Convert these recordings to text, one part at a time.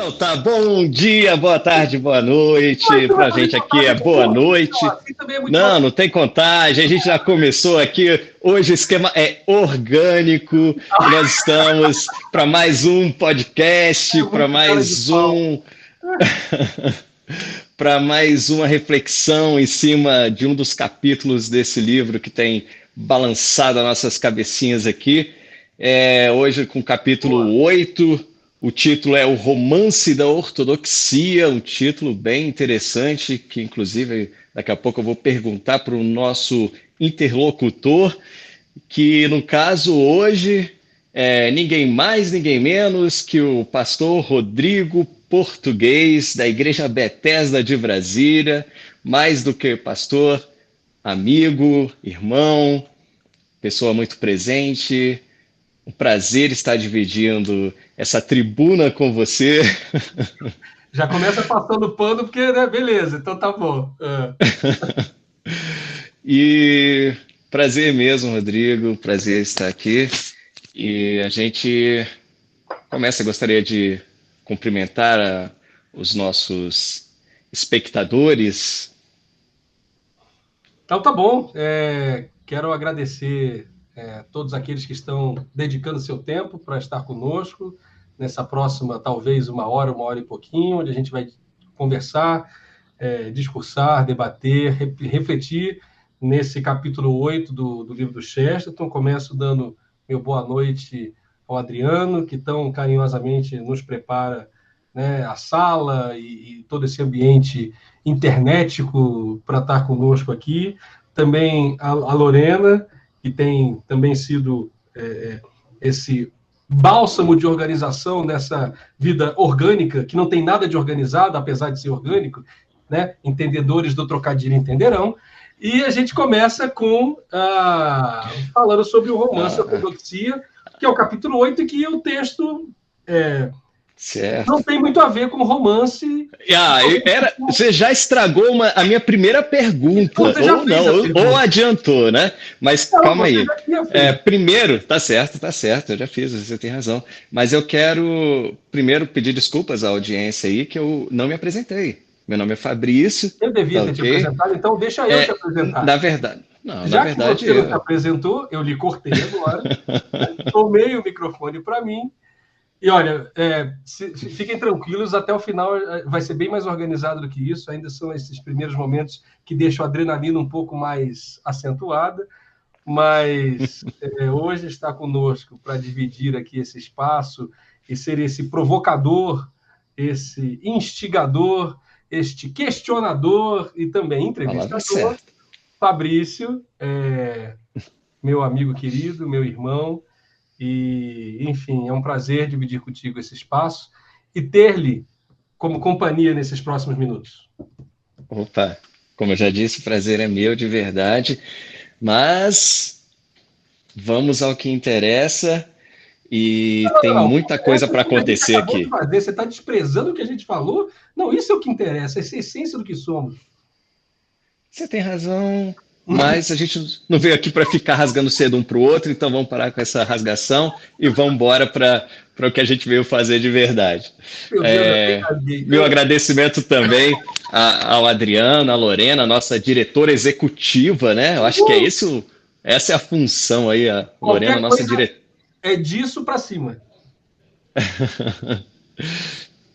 Então tá, bom dia, boa tarde, boa noite. Pra gente aqui é boa noite. Não, não tem contagem, a gente já começou aqui. Hoje o esquema é orgânico. Nós estamos para mais um podcast, para mais uma reflexão em cima de um dos capítulos desse livro que tem balançado as nossas cabecinhas aqui. Hoje com o capítulo 8. O título é O Romance da Ortodoxia, um título bem interessante, que inclusive daqui a pouco eu vou perguntar para o nosso interlocutor, que no caso hoje é ninguém mais, ninguém menos que o pastor Rodrigo Português, da Igreja Bethesda de Brasília, mais do que pastor, amigo, irmão, pessoa muito presente. Um prazer estar dividindo essa tribuna com você. Já começa passando pano, porque, né, beleza, então tá bom. E prazer mesmo, Rodrigo, prazer estar aqui. E a gente gostaria de cumprimentar os nossos espectadores. Então tá bom, quero agradecer todos aqueles que estão dedicando seu tempo para estar conosco nessa próxima, talvez, uma hora e pouquinho, onde a gente vai conversar, discursar, debater, refletir nesse capítulo 8 do livro do Chesterton. Começo dando meu boa noite ao Adriano, que tão carinhosamente nos prepara, né, a sala e todo esse ambiente internetico para estar conosco aqui. Também a Lorena, que tem também sido esse bálsamo de organização nessa vida orgânica, que não tem nada de organizado, apesar de ser orgânico, né? Entendedores do trocadilho entenderão. E a gente começa falando sobre o romance Ortodoxia, que é o capítulo 8, e que o texto não tem muito a ver com romance. Você já estragou a minha primeira pergunta, ou adiantou, né? Mas não, calma aí. Primeiro, tá certo, eu já fiz, você tem razão. Mas eu quero primeiro pedir desculpas à audiência aí, que eu não me apresentei. Meu nome é Fabrício. Eu devia ter te apresentado, então deixa eu te apresentar. Na verdade, que você não se apresentou, eu lhe cortei agora, tomei o microfone para mim. E olha, fiquem tranquilos, até o final vai ser bem mais organizado do que isso. Ainda são esses primeiros momentos que deixam a adrenalina um pouco mais acentuada, mas hoje está conosco para dividir aqui esse espaço e ser esse provocador, esse instigador, este questionador e também entrevistador, Fabrício, meu amigo querido, meu irmão. E, enfim, é um prazer dividir contigo esse espaço e ter-lhe como companhia nesses próximos minutos. Opa, como eu já disse, o prazer é meu de verdade, mas vamos ao que interessa e tem muita coisa para acontecer aqui. Você está desprezando o que a gente falou? Não, isso é o que interessa, essa é a essência do que somos. Você tem razão. Mas a gente não veio aqui para ficar rasgando cedo um para o outro, então vamos parar com essa rasgação e vamos embora para o que a gente veio fazer de verdade. Meu agradecimento também ao Adriano, à Lorena, nossa diretora executiva, né? Eu acho que essa é a função aí, a Lorena, nossa diretora. É disso para cima.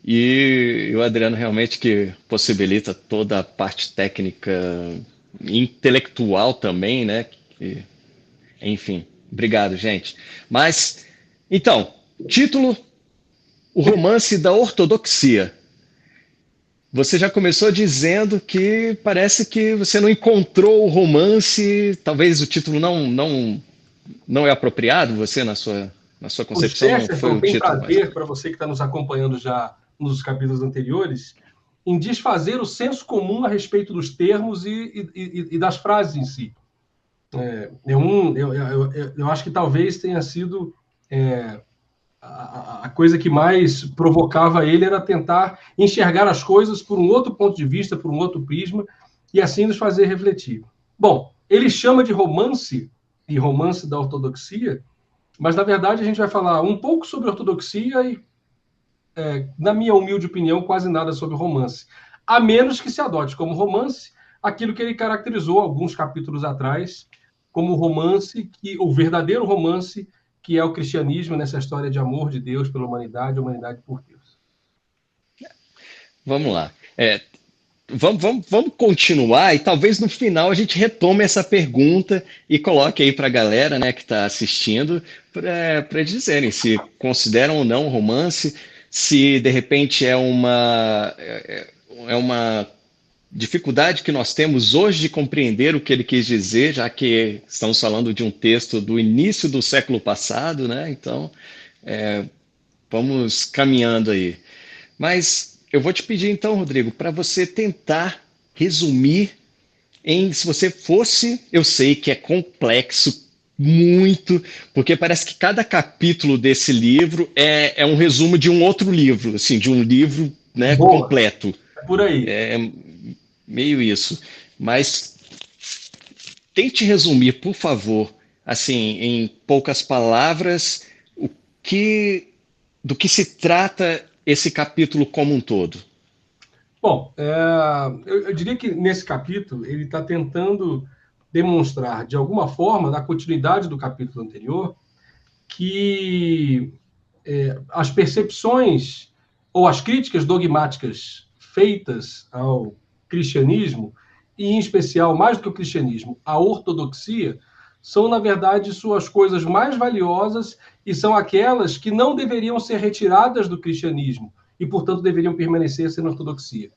E o Adriano realmente que possibilita toda a parte técnica, intelectual também, né? Enfim, obrigado, gente. Mas, então, título: O Romance da Ortodoxia. Você já começou dizendo que parece que você não encontrou o romance, talvez o título não é apropriado, você na sua concepção não foi um título. Prazer para você que está nos acompanhando já nos capítulos anteriores, em desfazer o senso comum a respeito dos termos e das frases em si. Eu acho que talvez tenha sido a coisa que mais provocava ele era tentar enxergar as coisas por um outro ponto de vista, por um outro prisma, e assim nos fazer refletir. Bom, ele chama de romance, e romance da ortodoxia, mas, na verdade, a gente vai falar um pouco sobre ortodoxia e na minha humilde opinião, quase nada sobre romance. A menos que se adote como romance aquilo que ele caracterizou alguns capítulos atrás como romance, o verdadeiro romance, que é o cristianismo, nessa história de amor de Deus pela humanidade, a humanidade por Deus. Vamos lá. Vamos continuar e talvez no final a gente retome essa pergunta e coloque aí para a galera, né, que está assistindo, para dizerem se consideram ou não romance, se de repente é uma dificuldade que nós temos hoje de compreender o que ele quis dizer, já que estamos falando de um texto do início do século passado, né? Então, vamos caminhando aí. Mas eu vou te pedir então, Rodrigo, para você tentar resumir se você fosse, eu sei que é complexo, muito, porque parece que cada capítulo desse livro é um resumo de um outro livro, assim, de um livro, né, completo. Por aí. É meio isso. Mas tente resumir, por favor, assim, em poucas palavras, do que se trata esse capítulo como um todo. Bom, eu diria que nesse capítulo ele está tentando demonstrar, de alguma forma, na continuidade do capítulo anterior, que as percepções ou as críticas dogmáticas feitas ao cristianismo, e em especial, mais do que o cristianismo, a ortodoxia, são, na verdade, suas coisas mais valiosas e são aquelas que não deveriam ser retiradas do cristianismo e, portanto, deveriam permanecer sendo ortodoxia.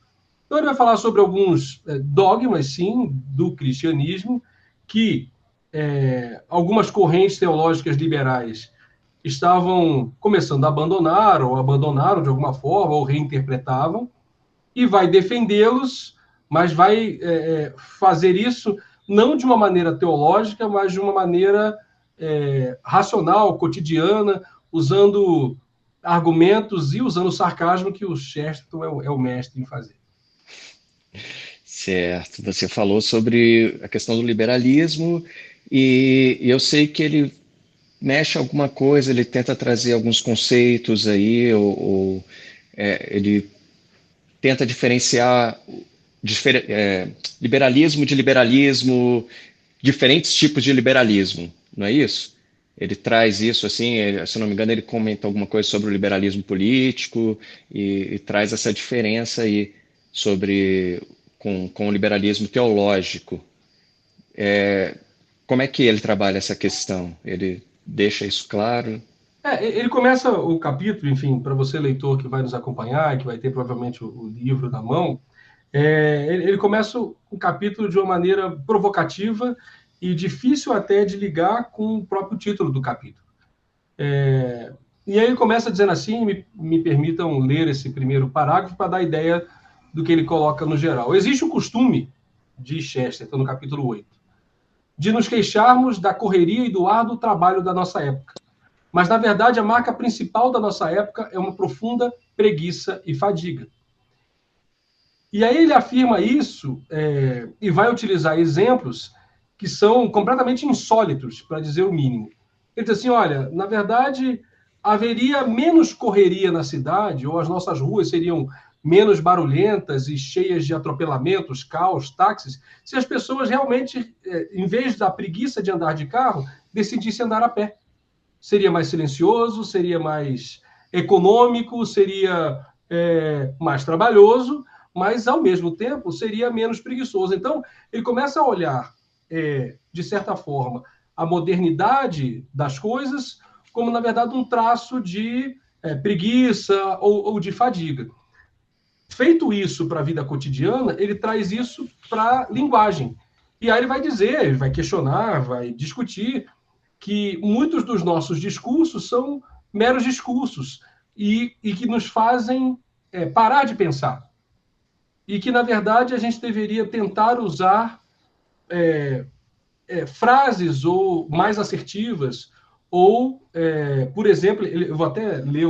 Então, ele vai falar sobre alguns dogmas, sim, do cristianismo, que algumas correntes teológicas liberais estavam começando a abandonar, ou abandonaram de alguma forma, ou reinterpretavam, e vai defendê-los, mas vai fazer isso não de uma maneira teológica, mas de uma maneira racional, cotidiana, usando argumentos e usando o sarcasmo que o Chesterton é o mestre em fazer. Certo. Você falou sobre a questão do liberalismo e eu sei que ele mexe alguma coisa, ele tenta trazer alguns conceitos aí, ele tenta diferenciar liberalismo de liberalismo, diferentes tipos de liberalismo, não é isso? Ele traz isso, assim, se não me engano, ele comenta alguma coisa sobre o liberalismo político e traz essa diferença aí com o liberalismo teológico. Como é que ele trabalha essa questão? Ele deixa isso claro? Ele começa o capítulo, enfim, para você, leitor, que vai nos acompanhar, que vai ter provavelmente o livro na mão, ele começa o capítulo de uma maneira provocativa e difícil até de ligar com o próprio título do capítulo. E aí ele começa dizendo assim, me permitam ler esse primeiro parágrafo para dar ideia do que ele coloca no geral. Existe o costume, diz Chesterton no capítulo 8, de nos queixarmos da correria e do árduo trabalho da nossa época. Mas, na verdade, a marca principal da nossa época é uma profunda preguiça e fadiga. E aí ele afirma isso e vai utilizar exemplos que são completamente insólitos, para dizer o mínimo. Ele diz assim, olha, na verdade, haveria menos correria na cidade, ou as nossas ruas seriam menos barulhentas e cheias de atropelamentos, caos, táxis, se as pessoas realmente, em vez da preguiça de andar de carro, decidissem andar a pé. Seria mais silencioso, seria mais econômico, seria mais trabalhoso, mas, ao mesmo tempo, seria menos preguiçoso. Então, ele começa a olhar, de certa forma, a modernidade das coisas como, na verdade, um traço de preguiça ou de fadiga. Feito isso para a vida cotidiana, ele traz isso para a linguagem. E aí ele vai dizer, ele vai questionar, vai discutir que muitos dos nossos discursos são meros discursos e que nos fazem parar de pensar. E que, na verdade, a gente deveria tentar usar frases ou mais assertivas, ou, por exemplo, eu vou até ler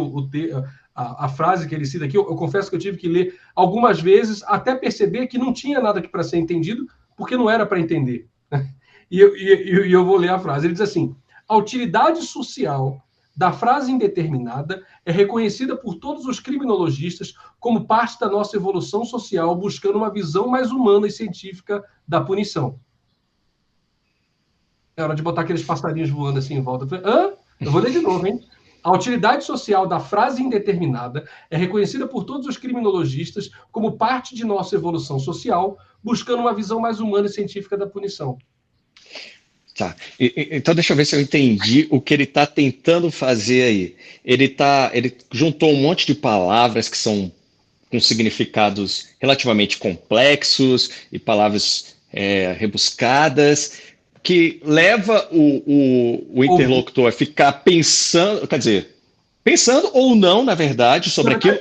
a frase que ele cita aqui, eu confesso que eu tive que ler algumas vezes até perceber que não tinha nada para ser entendido, porque não era para entender. E eu vou ler a frase. Ele diz assim, a utilidade social da frase indeterminada é reconhecida por todos os criminologistas como parte da nossa evolução social, buscando uma visão mais humana e científica da punição. É hora de botar aqueles passarinhos voando assim em volta. Hã? Eu vou ler de novo, hein? A utilidade social da frase indeterminada é reconhecida por todos os criminologistas como parte de nossa evolução social, buscando uma visão mais humana e científica da punição. Tá. Então deixa eu ver se eu entendi o que ele está tentando fazer aí. Ele juntou um monte de palavras que são com significados relativamente complexos e palavras rebuscadas, que leva o interlocutor a ficar pensando, quer dizer, pensando ou não, na verdade, sobre aquilo,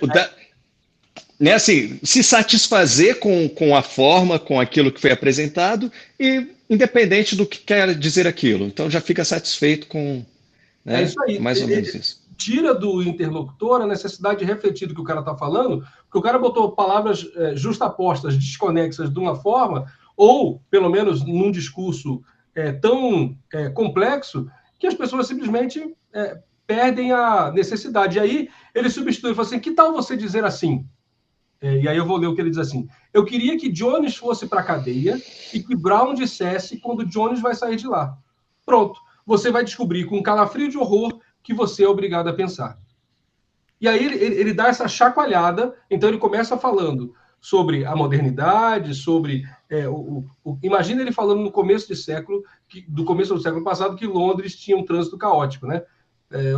né, assim, se satisfazer com a forma, com aquilo que foi apresentado, e independente do que quer dizer aquilo. Então já fica satisfeito com, né, É isso aí. mais ou menos isso. Tira do interlocutor a necessidade de refletir do que o cara está falando, porque o cara botou palavras justapostas, desconexas de uma forma, ou, pelo menos, num discurso tão complexo, que as pessoas simplesmente perdem a necessidade. E aí ele substitui e fala assim, que tal você dizer assim? E aí eu vou ler o que ele diz assim. Eu queria que Jones fosse para a cadeia e que Brown dissesse quando Jones vai sair de lá. Pronto. Você vai descobrir com um calafrio de horror que você é obrigado a pensar. E aí ele dá essa chacoalhada, então ele começa falando sobre a modernidade, sobre... imagina ele falando no começo do começo do século passado, que Londres tinha um trânsito caótico, né?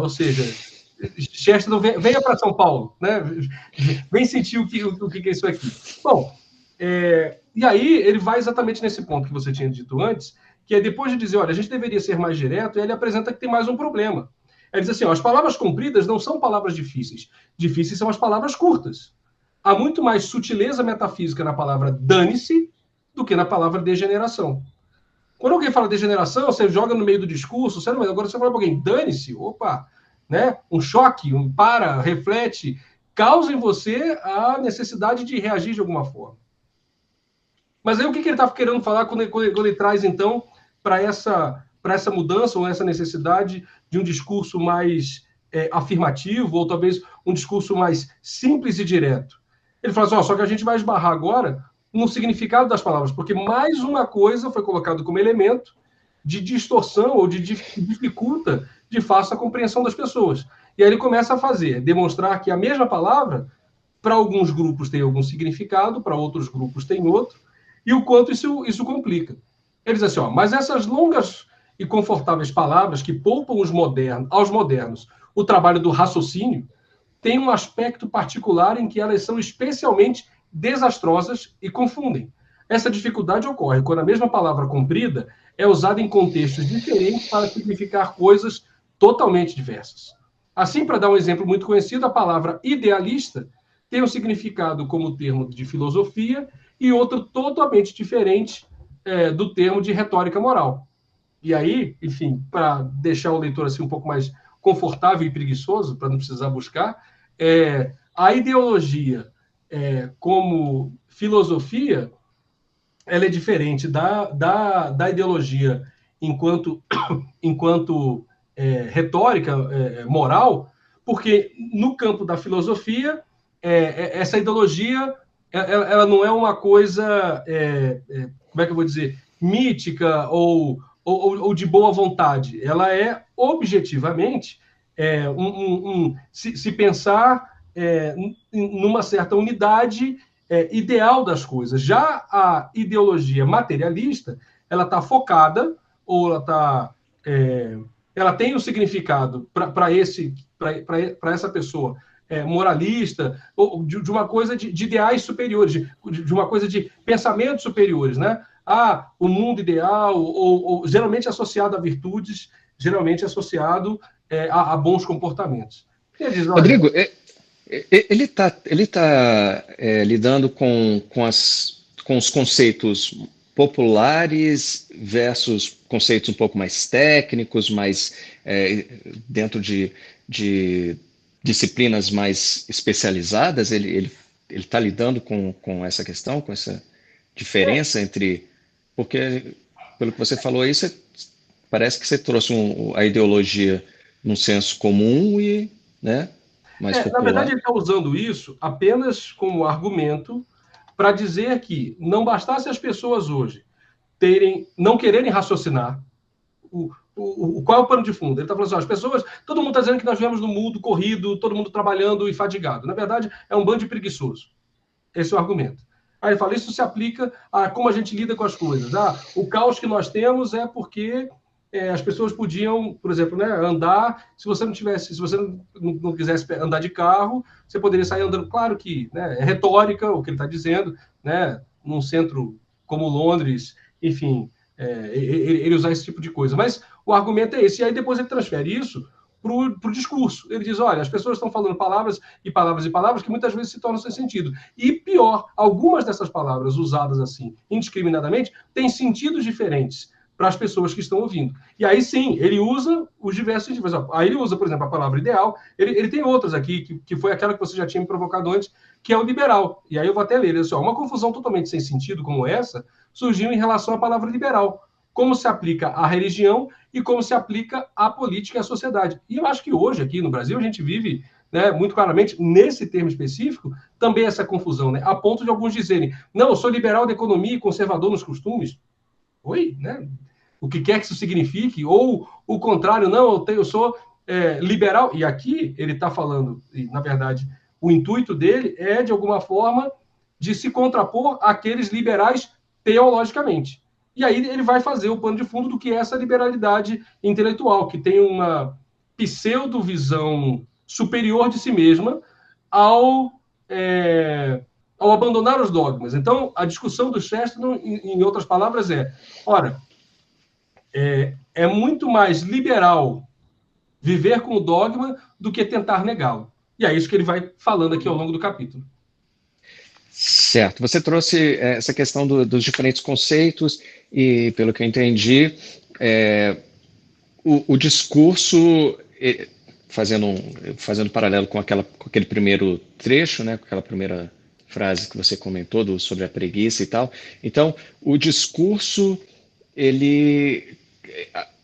Ou seja... Chesterton, venha para São Paulo, né? Vem sentir o que é isso aqui. Bom, e aí ele vai exatamente nesse ponto que você tinha dito antes, que é depois de dizer, olha, a gente deveria ser mais direto, e ele apresenta que tem mais um problema. Ele diz assim, ó, as palavras compridas não são palavras difíceis. Difíceis são as palavras curtas. Há muito mais sutileza metafísica na palavra dane-se do que na palavra degeneração. Quando alguém fala degeneração, você joga no meio do discurso, mas agora você fala para alguém, dane-se, opa, né? Um choque, reflete, causa em você a necessidade de reagir de alguma forma. Mas aí o que ele está querendo falar quando ele traz, então, para essa mudança ou essa necessidade de um discurso mais afirmativo, ou talvez um discurso mais simples e direto? Ele fala assim, só que a gente vai esbarrar agora no significado das palavras, porque mais uma coisa foi colocado como elemento de distorção ou de dificulta de fácil a compreensão das pessoas. E aí ele começa a demonstrar que a mesma palavra, para alguns grupos tem algum significado, para outros grupos tem outro, e o quanto isso complica. Ele diz assim, mas essas longas e confortáveis palavras que poupam aos modernos o trabalho do raciocínio, têm um aspecto particular em que elas são especialmente desastrosas e confundem. Essa dificuldade ocorre quando a mesma palavra comprida é usada em contextos diferentes para significar coisas totalmente diversas. Assim, para dar um exemplo muito conhecido, a palavra idealista tem um significado como termo de filosofia e outro totalmente diferente do termo de retórica moral. E aí, enfim, para deixar o leitor assim um pouco mais confortável e preguiçoso, para não precisar buscar, a ideologia como filosofia, ela é diferente da ideologia enquanto retórica moral, porque no campo da filosofia, essa ideologia ela não é uma coisa, como é que eu vou dizer, mítica ou de boa vontade. Ela é objetivamente se pensar numa certa unidade ideal das coisas. Já a ideologia materialista, ela está focada, ou ela tem um significado para essa pessoa moralista, ou de uma coisa de ideais superiores, de uma coisa de pensamentos superiores, né? O mundo ideal, ou geralmente associado a virtudes, geralmente associado a bons comportamentos. Ele diz, olha, Rodrigo, ele tá lidando com os conceitos populares versus conceitos um pouco mais técnicos, mais dentro de disciplinas mais especializadas. Ele está lidando com essa questão, com essa diferença entre... Porque, pelo que você falou aí, parece que você trouxe a ideologia num senso comum e, né, mais Na verdade, popular. ele está usando isso apenas como argumento para dizer que não bastasse as pessoas hoje não quererem raciocinar. Qual é o pano de fundo? Ele está falando assim: ó, as pessoas, todo mundo está dizendo que nós vivemos num mundo corrido, todo mundo trabalhando e fadigado. Na verdade, é um bando de preguiçoso. Esse é o argumento. Aí ele fala: isso se aplica a como a gente lida com as coisas. O caos que nós temos é porque as pessoas podiam, por exemplo, né, andar. Se você não tivesse, se você não quisesse andar de carro, você poderia sair andando. Claro que, né, é retórica o que ele está dizendo, né? Num centro como Londres, enfim, ele usar esse tipo de coisa. Mas o argumento é esse. E aí depois ele transfere isso para o discurso. Ele diz: olha, as pessoas estão falando palavras e palavras e palavras que muitas vezes se tornam sem sentido. E pior, algumas dessas palavras usadas assim, indiscriminadamente, têm sentidos diferentes para as pessoas que estão ouvindo. E aí sim, ele usa os diversos sentidos. Aí ele usa, por exemplo, a palavra ideal. Ele tem outras aqui, que foi aquela que você já tinha me provocado antes, que é o liberal. E aí eu vou até ler. Assim, uma confusão totalmente sem sentido como essa surgiu em relação à palavra liberal. Como se aplica à religião e como se aplica à política e à sociedade. E eu acho que hoje, aqui no Brasil, a gente vive, né, muito claramente, nesse termo específico, também essa confusão, né, a ponto de alguns dizerem: não, eu sou liberal da economia e conservador nos costumes. Oi? Né? O que quer que isso signifique? Ou o contrário: não, eu sou liberal. E aqui ele está falando, e, na verdade, o intuito dele é, de alguma forma, de se contrapor àqueles liberais teologicamente. E aí ele vai fazer o pano de fundo do que é essa liberalidade intelectual, que tem uma pseudo-visão superior de si mesma ao, ao abandonar os dogmas. Então, a discussão do Chesterton, em outras palavras, ora, é muito mais liberal viver com o dogma do que tentar negá-lo. E é isso que ele vai falando aqui ao longo do capítulo. Certo. Você trouxe essa questão dos diferentes conceitos e, pelo que eu entendi, o discurso, fazendo paralelo com aquele primeiro trecho, né, com aquela primeira frase que você comentou sobre a preguiça e tal. Então, o discurso,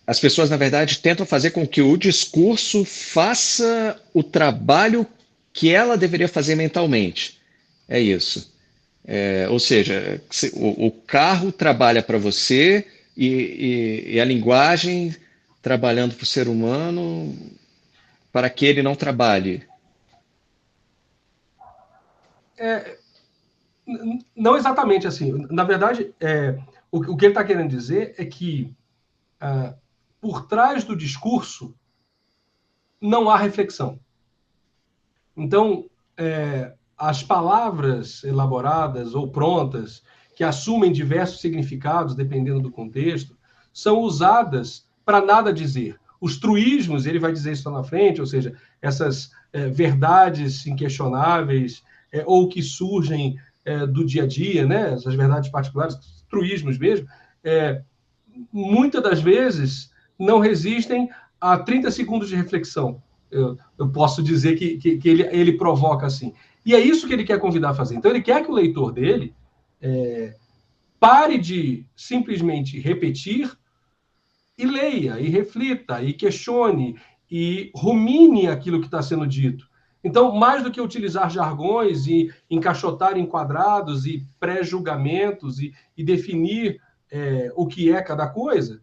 as pessoas, na verdade, tentam fazer com que o discurso faça o trabalho que ela deveria fazer mentalmente. É isso. Ou seja, o carro trabalha para você e a linguagem trabalhando para o ser humano para que ele não trabalhe. Não exatamente assim. Na verdade, o que ele está querendo dizer é que por trás do discurso não há reflexão. Então, as palavras elaboradas ou prontas, que assumem diversos significados, dependendo do contexto, são usadas para nada dizer. Os truísmos, ele vai dizer isso lá na frente, ou seja, essas verdades inquestionáveis ou que surgem do dia a dia, né? Essas verdades particulares, truísmos mesmo, muitas das vezes não resistem a 30 segundos de reflexão. Eu posso dizer que ele provoca assim. E é isso que ele quer convidar a fazer. Então, ele quer que o leitor dele pare de simplesmente repetir e leia, e reflita, e questione, e rumine aquilo que está sendo dito. Então, mais do que utilizar jargões e encaixotar em quadrados e pré-julgamentos e definir o que é cada coisa,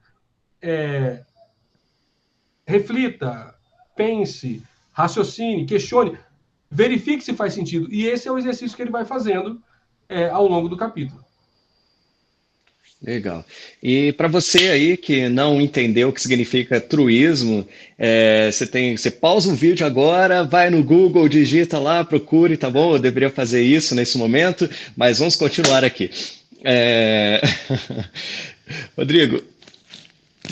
reflita, pense, raciocine, questione, verifique se faz sentido. E esse é o exercício que ele vai fazendo ao longo do capítulo. Legal. E para você aí que não entendeu o que significa truísmo, você pausa o vídeo agora, vai no Google, digita lá, procure, tá bom? Eu deveria fazer isso nesse momento, mas vamos continuar aqui. Rodrigo,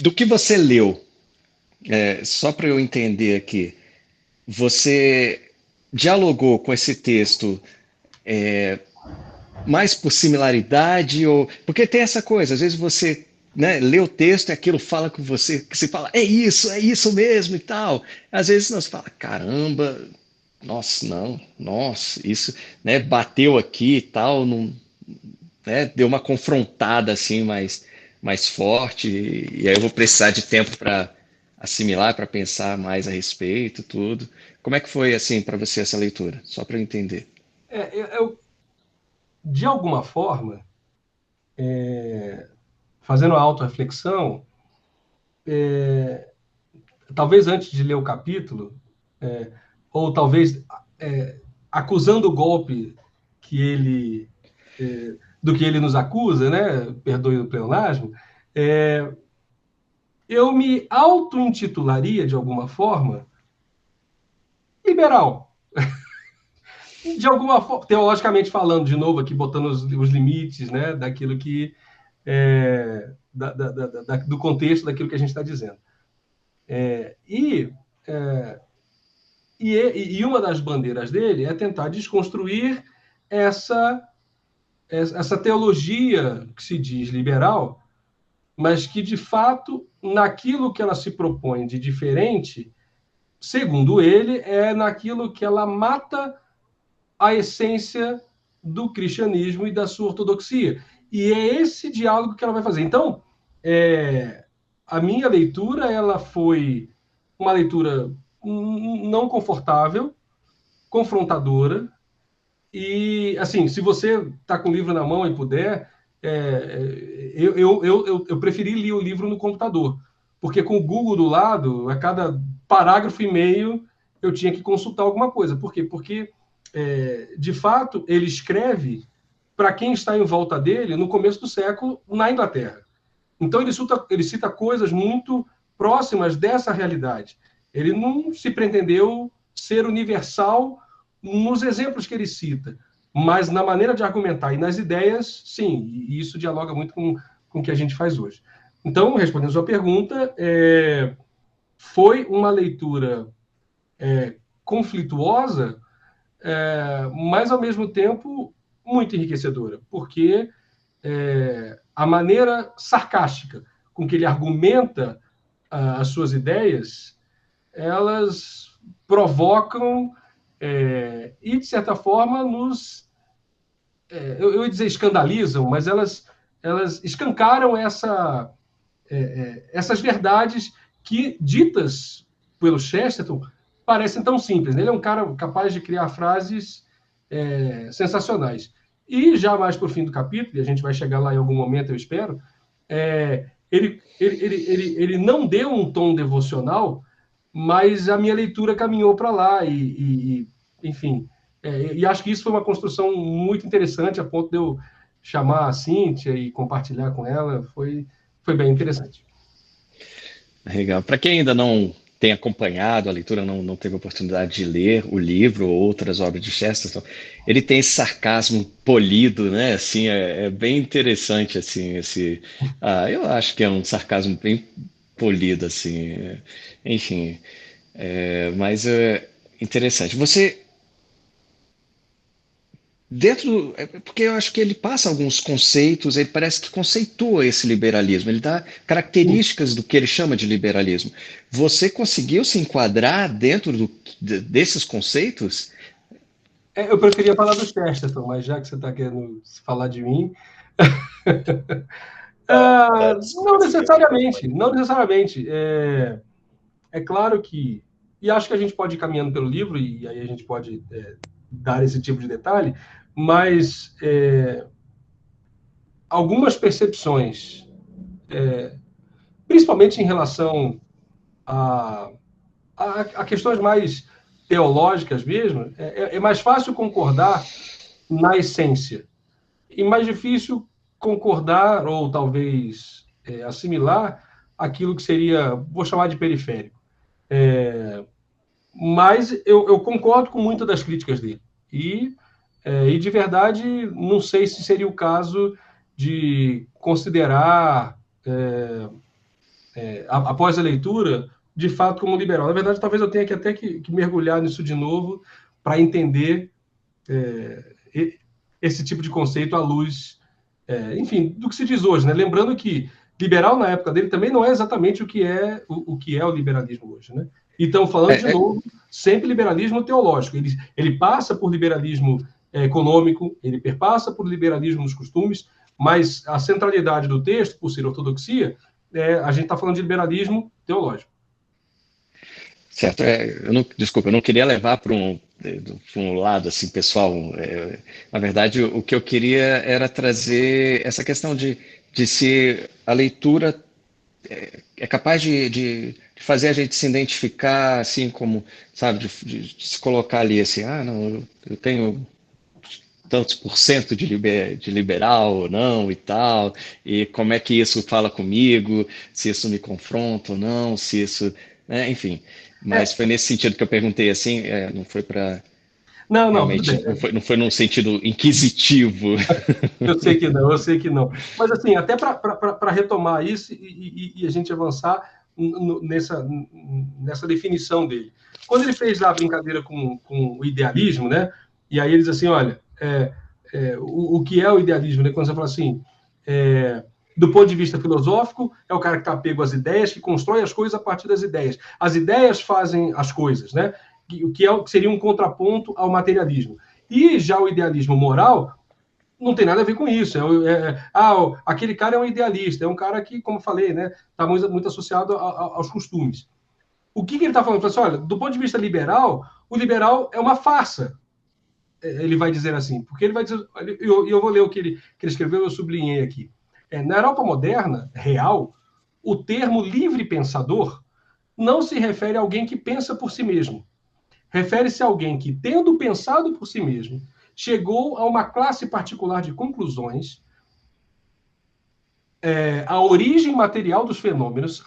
do que você leu, só para eu entender aqui, você dialogou com esse texto mais por similaridade ou porque tem essa coisa, às vezes você, né, lê o texto e aquilo fala com você, que se fala é isso mesmo e tal. Às vezes nós fala caramba, nossa, não, nossa, isso, né, bateu aqui e tal, não, né, deu uma confrontada assim mais forte e aí eu vou precisar de tempo para assimilar, para pensar mais a respeito, tudo. Como é que foi assim para você essa leitura? Só para eu entender. De alguma forma, fazendo a autorreflexão, talvez antes de ler o capítulo, ou talvez acusando o golpe que ele do que ele nos acusa, né? Perdoe o pleonasmo, eu me auto-intitularia, de alguma forma, liberal. De alguma forma, teologicamente falando, de novo, aqui botando os limites, né, daquilo que do contexto daquilo que a gente está dizendo. E uma das bandeiras dele é tentar desconstruir essa teologia que se diz liberal, mas que, de fato, naquilo que ela se propõe de diferente, segundo ele, é naquilo que ela mata a essência do cristianismo e da sua ortodoxia. E é esse diálogo que ela vai fazer. Então, a minha leitura ela foi uma leitura não confortável, confrontadora, e, assim, se você está com o livro na mão e puder, eu preferi ler o livro no computador, porque com o Google do lado, a cada parágrafo e meio, eu tinha que consultar alguma coisa. Por quê? Porque, de fato, ele escreve para quem está em volta dele no começo do século, na Inglaterra. Então, ele cita coisas muito próximas dessa realidade. Ele não se pretendeu ser universal nos exemplos que ele cita, mas na maneira de argumentar e nas ideias, sim, e isso dialoga muito com o que a gente faz hoje. Então, respondendo a sua pergunta, foi uma leitura conflituosa, mas, ao mesmo tempo, muito enriquecedora, porque a maneira sarcástica com que ele argumenta as suas ideias, elas provocam e, de certa forma, eu ia dizer escandalizam, mas elas escancaram essas verdades que, ditas pelo Chesterton, parecem tão simples. Ele é um cara capaz de criar frases sensacionais. E já mais para o fim do capítulo, e a gente vai chegar lá em algum momento, eu espero, ele não deu um tom devocional, mas a minha leitura caminhou para lá, enfim, e acho que isso foi uma construção muito interessante, a ponto de eu chamar a Cíntia e compartilhar com ela, foi bem interessante. Legal. Para quem ainda não tem acompanhado a leitura, não teve a oportunidade de ler o livro ou outras obras de Chesterton, ele tem esse sarcasmo polido, né? Assim, é bem interessante, assim, eu acho que é um sarcasmo bem polido, assim, enfim, mas é interessante. Porque eu acho que ele passa alguns conceitos, ele parece que conceitua esse liberalismo, ele dá características do que ele chama de liberalismo. Você conseguiu se enquadrar dentro desses conceitos? Eu preferia falar do Chesterton, mas já que você está querendo falar de mim... não necessariamente, não necessariamente. É claro que... E acho que a gente pode ir caminhando pelo livro, e aí a gente pode dar esse tipo de detalhe, mas algumas percepções, principalmente em relação a questões mais teológicas mesmo, é mais fácil concordar na essência, e mais difícil concordar, ou talvez assimilar, aquilo que seria, vou chamar de periférico. Mas eu concordo com muitas das críticas dele. E de verdade, não sei se seria o caso de considerar, após a leitura, de fato, como liberal. Na verdade, talvez eu tenha até que mergulhar nisso de novo para entender esse tipo de conceito à luz, enfim, do que se diz hoje, né? Lembrando que liberal, na época dele, também não é exatamente o que é o liberalismo hoje, né? E estamos falando, de novo, sempre liberalismo teológico. Ele passa por liberalismo econômico, ele perpassa por liberalismo nos costumes, mas a centralidade do texto, por ser ortodoxia, a gente está falando de liberalismo teológico. Certo, desculpa, eu não queria levar pra um lado assim pessoal. Na verdade, o que eu queria era trazer essa questão de se a leitura é capaz de fazer a gente se identificar assim como, sabe, de se colocar ali assim, ah, não, eu tenho tantos por cento de liberal ou não e tal, e como é que isso fala comigo, se isso me confronta ou não, se isso, né, enfim. Mas É, foi nesse sentido que eu perguntei assim, não foi para não, não, tudo realmente, bem. não foi num sentido inquisitivo. Eu sei que não, eu sei que não. Mas, assim, até para retomar isso e a gente avançar nessa definição dele. Quando ele fez lá a brincadeira com o idealismo, né? E aí ele diz assim, olha, o que é o idealismo? Né? Quando você fala assim, do ponto de vista filosófico, é o cara que está apego às ideias, que constrói as coisas a partir das ideias. As ideias fazem as coisas, né? O que seria um contraponto ao materialismo. E já o idealismo moral não tem nada a ver com isso. Aquele cara é um idealista, é um cara que, como eu falei, né, está muito associado aos costumes. O que ele está falando? Ele fala assim, olha, do ponto de vista liberal, o liberal é uma farsa, ele vai dizer assim, porque ele vai dizer, eu vou ler o que ele escreveu, eu sublinhei aqui. Na Europa moderna, real, o termo livre pensador não se refere a alguém que pensa por si mesmo. Refere-se a alguém que, tendo pensado por si mesmo, chegou a uma classe particular de conclusões, a origem material dos fenômenos.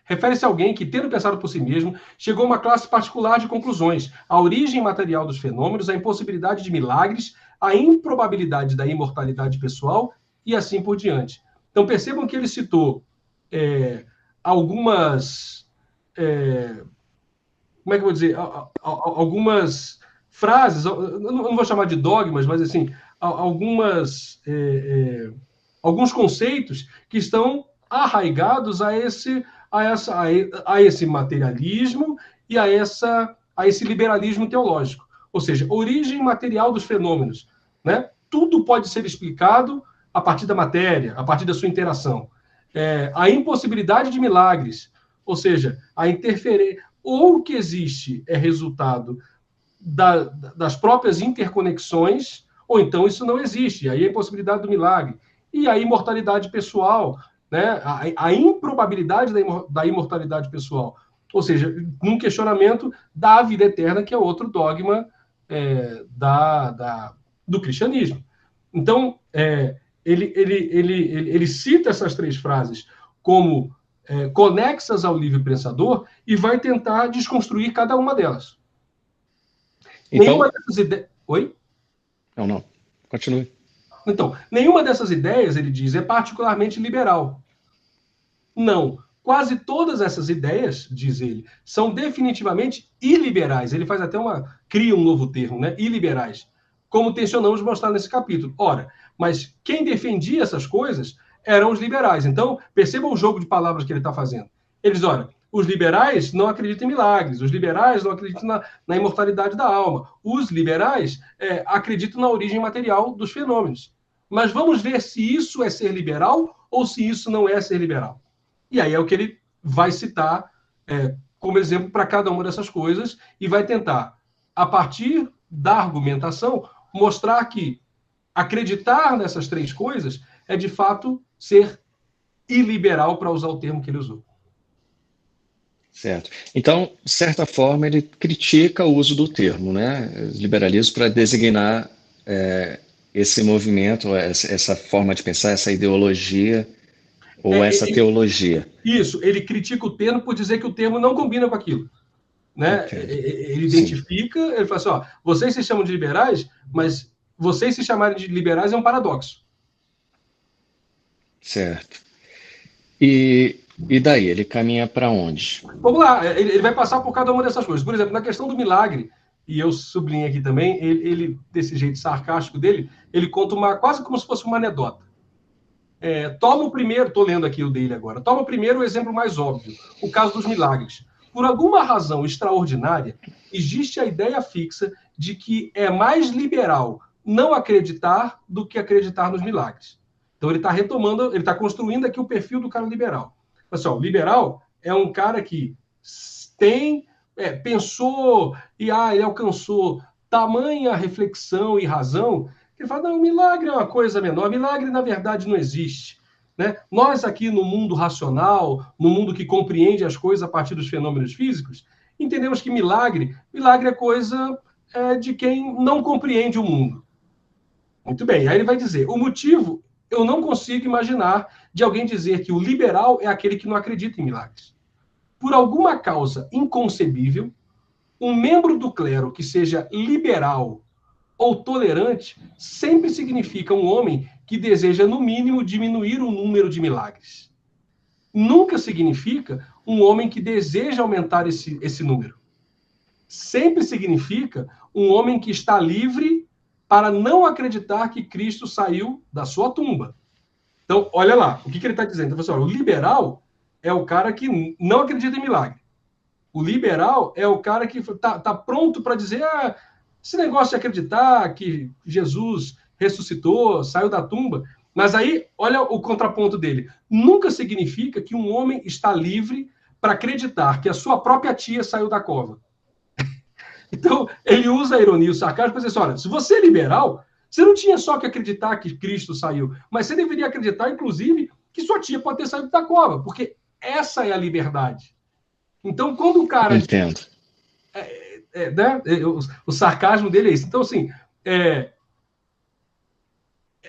Refere-se a alguém que, tendo pensado por si mesmo, chegou a uma classe particular de conclusões, a origem material dos fenômenos, a impossibilidade de milagres, a improbabilidade da imortalidade pessoal e assim por diante. Então percebam que ele citou algumas. Como é que eu vou dizer? Algumas frases, eu não vou chamar de dogmas, mas assim, alguns conceitos que estão arraigados a esse materialismo e a esse liberalismo teológico. Ou seja, origem material dos fenômenos. Né? Tudo pode ser explicado a partir da matéria, a partir da sua interação. A impossibilidade de milagres, ou seja, a interferência. Ou o que existe é resultado das próprias interconexões, ou então isso não existe. Aí a impossibilidade do milagre. E a imortalidade pessoal, né? A improbabilidade da imortalidade pessoal. Ou seja, num questionamento da vida eterna, que é outro dogma do cristianismo. Então, ele cita essas três frases como conexas ao livre pensador e vai tentar desconstruir cada uma delas. Então, Nenhuma dessas ideias. Oi? não, continue. Então, nenhuma dessas ideias, ele diz, é particularmente liberal. Não. Quase todas essas ideias, diz ele, são definitivamente iliberais. Ele faz até cria um novo termo, né? Iliberais. Como tensionamos mostrar nesse capítulo. Ora, mas quem defendia essas coisas eram os liberais. Então, percebam o jogo de palavras que ele está fazendo. Eles, olha, os liberais não acreditam em milagres, os liberais não acreditam na imortalidade da alma, os liberais acreditam na origem material dos fenômenos. Mas vamos ver se isso é ser liberal ou se isso não é ser liberal. E aí é o que ele vai citar como exemplo para cada uma dessas coisas e vai tentar, a partir da argumentação, mostrar que acreditar nessas três coisas é, de fato, ser iliberal, para usar o termo que ele usou. Certo. Então, de certa forma, ele critica o uso do termo, né? Liberalismo para designar esse movimento, essa forma de pensar, essa ideologia ou essa teologia. Isso, ele critica o termo por dizer que o termo não combina com aquilo. Né? Entendo. Ele Sim. identifica, ele fala assim, ó, vocês se chamam de liberais, mas vocês se chamarem de liberais é um paradoxo. Certo. E daí, ele caminha para onde? Vamos lá, ele vai passar por cada uma dessas coisas. Por exemplo, na questão do milagre, e eu sublinho aqui também, ele desse jeito sarcástico dele, ele conta quase como se fosse uma anedota. Toma o primeiro, estou lendo aqui o dele agora, toma primeiro o exemplo mais óbvio, o caso dos milagres. Por alguma razão extraordinária, existe a ideia fixa de que é mais liberal não acreditar do que acreditar nos milagres. Então ele está retomando, ele está construindo aqui o perfil do cara liberal. Pessoal, liberal é um cara que tem pensou e ele alcançou tamanha reflexão e razão, que ele fala, não, milagre é uma coisa menor, milagre, na verdade, não existe. Né? Nós aqui no mundo racional, no mundo que compreende as coisas a partir dos fenômenos físicos, entendemos que milagre é coisa de quem não compreende o mundo. Muito bem, aí ele vai dizer, o motivo, eu não consigo imaginar de alguém dizer que o liberal é aquele que não acredita em milagres. Por alguma causa inconcebível, um membro do clero que seja liberal ou tolerante sempre significa um homem que deseja, no mínimo, diminuir o número de milagres. Nunca significa um homem que deseja aumentar esse número. Sempre significa um homem que está livre para não acreditar que Cristo saiu da sua tumba. Então, olha lá, o que ele está dizendo? Então, o liberal é o cara que não acredita em milagre. O liberal é o cara que está pronto para dizer esse negócio de acreditar que Jesus ressuscitou, saiu da tumba. Mas aí, olha o contraponto dele. Nunca significa que um homem está livre para acreditar que a sua própria tia saiu da cova. Então, ele usa a ironia e o sarcasmo para dizer assim, olha, se você é liberal, você não tinha só que acreditar que Cristo saiu, mas você deveria acreditar, inclusive, que sua tia pode ter saído da cova, porque essa é a liberdade. Então, quando o cara... Entendo. Né? O sarcasmo dele é isso. Então, assim...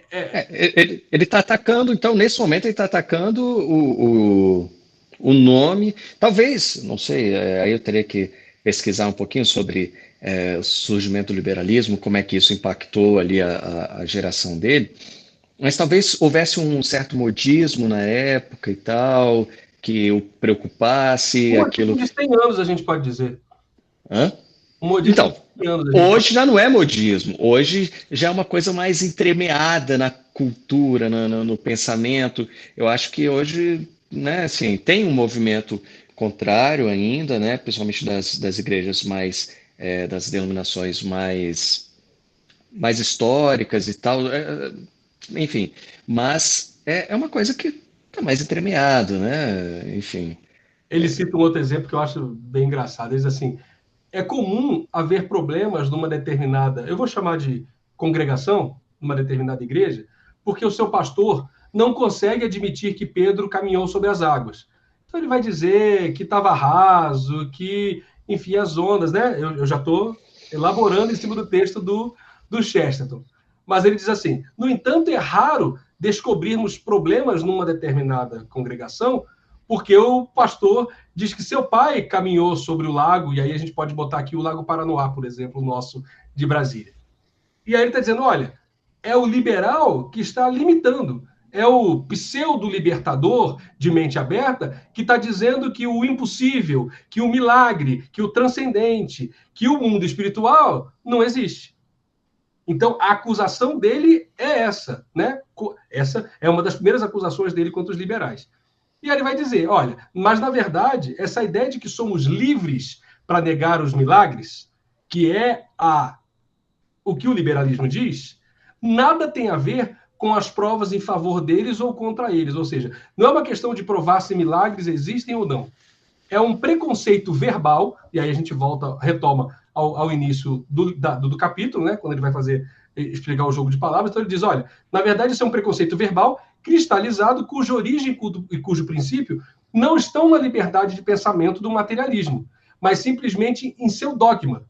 Ele está atacando, então, nesse momento, ele está atacando o nome. Talvez, não sei, aí eu teria que pesquisar um pouquinho sobre o surgimento do liberalismo, como é que isso impactou ali a geração dele. Mas talvez houvesse um certo modismo na época e tal, que o preocupasse. Aquilo de 100 anos, a gente pode dizer. Hã? Modismo então, hoje já não é modismo, hoje já é uma coisa mais entremeada na cultura, no pensamento. Eu acho que hoje, né, assim, tem um movimento contrário ainda, né, principalmente das igrejas mais, das denominações mais históricas e tal, enfim, mas é uma coisa que está mais entremeado, né, enfim. Ele cita um outro exemplo que eu acho bem engraçado, ele diz assim, é comum haver problemas numa determinada, eu vou chamar de congregação, numa determinada igreja, porque o seu pastor não consegue admitir que Pedro caminhou sobre as águas. Então ele vai dizer que estava raso, que, enfim, as ondas, né? Eu já estou elaborando em cima do texto do Chesterton. Mas ele diz assim, no entanto, é raro descobrirmos problemas numa determinada congregação, porque o pastor diz que seu pai caminhou sobre o lago, e aí a gente pode botar aqui o Lago Paranoá, por exemplo, o nosso de Brasília. E aí ele está dizendo, olha, é o liberal que está limitando, é o pseudo-libertador de mente aberta que está dizendo que o impossível, que o milagre, que o transcendente, que o mundo espiritual não existe. Então, a acusação dele é essa, né? Essa é uma das primeiras acusações dele contra os liberais. E aí ele vai dizer, olha, mas na verdade, essa ideia de que somos livres para negar os milagres, que é o que o liberalismo diz, nada tem a ver com as provas em favor deles ou contra eles. Ou seja, não é uma questão de provar se milagres existem ou não. É um preconceito verbal, e aí a gente retoma ao início do capítulo, né, quando ele vai explicar o jogo de palavras. Então ele diz, olha, na verdade isso é um preconceito verbal cristalizado, cuja origem e cujo princípio não estão na liberdade de pensamento do materialismo, mas simplesmente em seu dogma.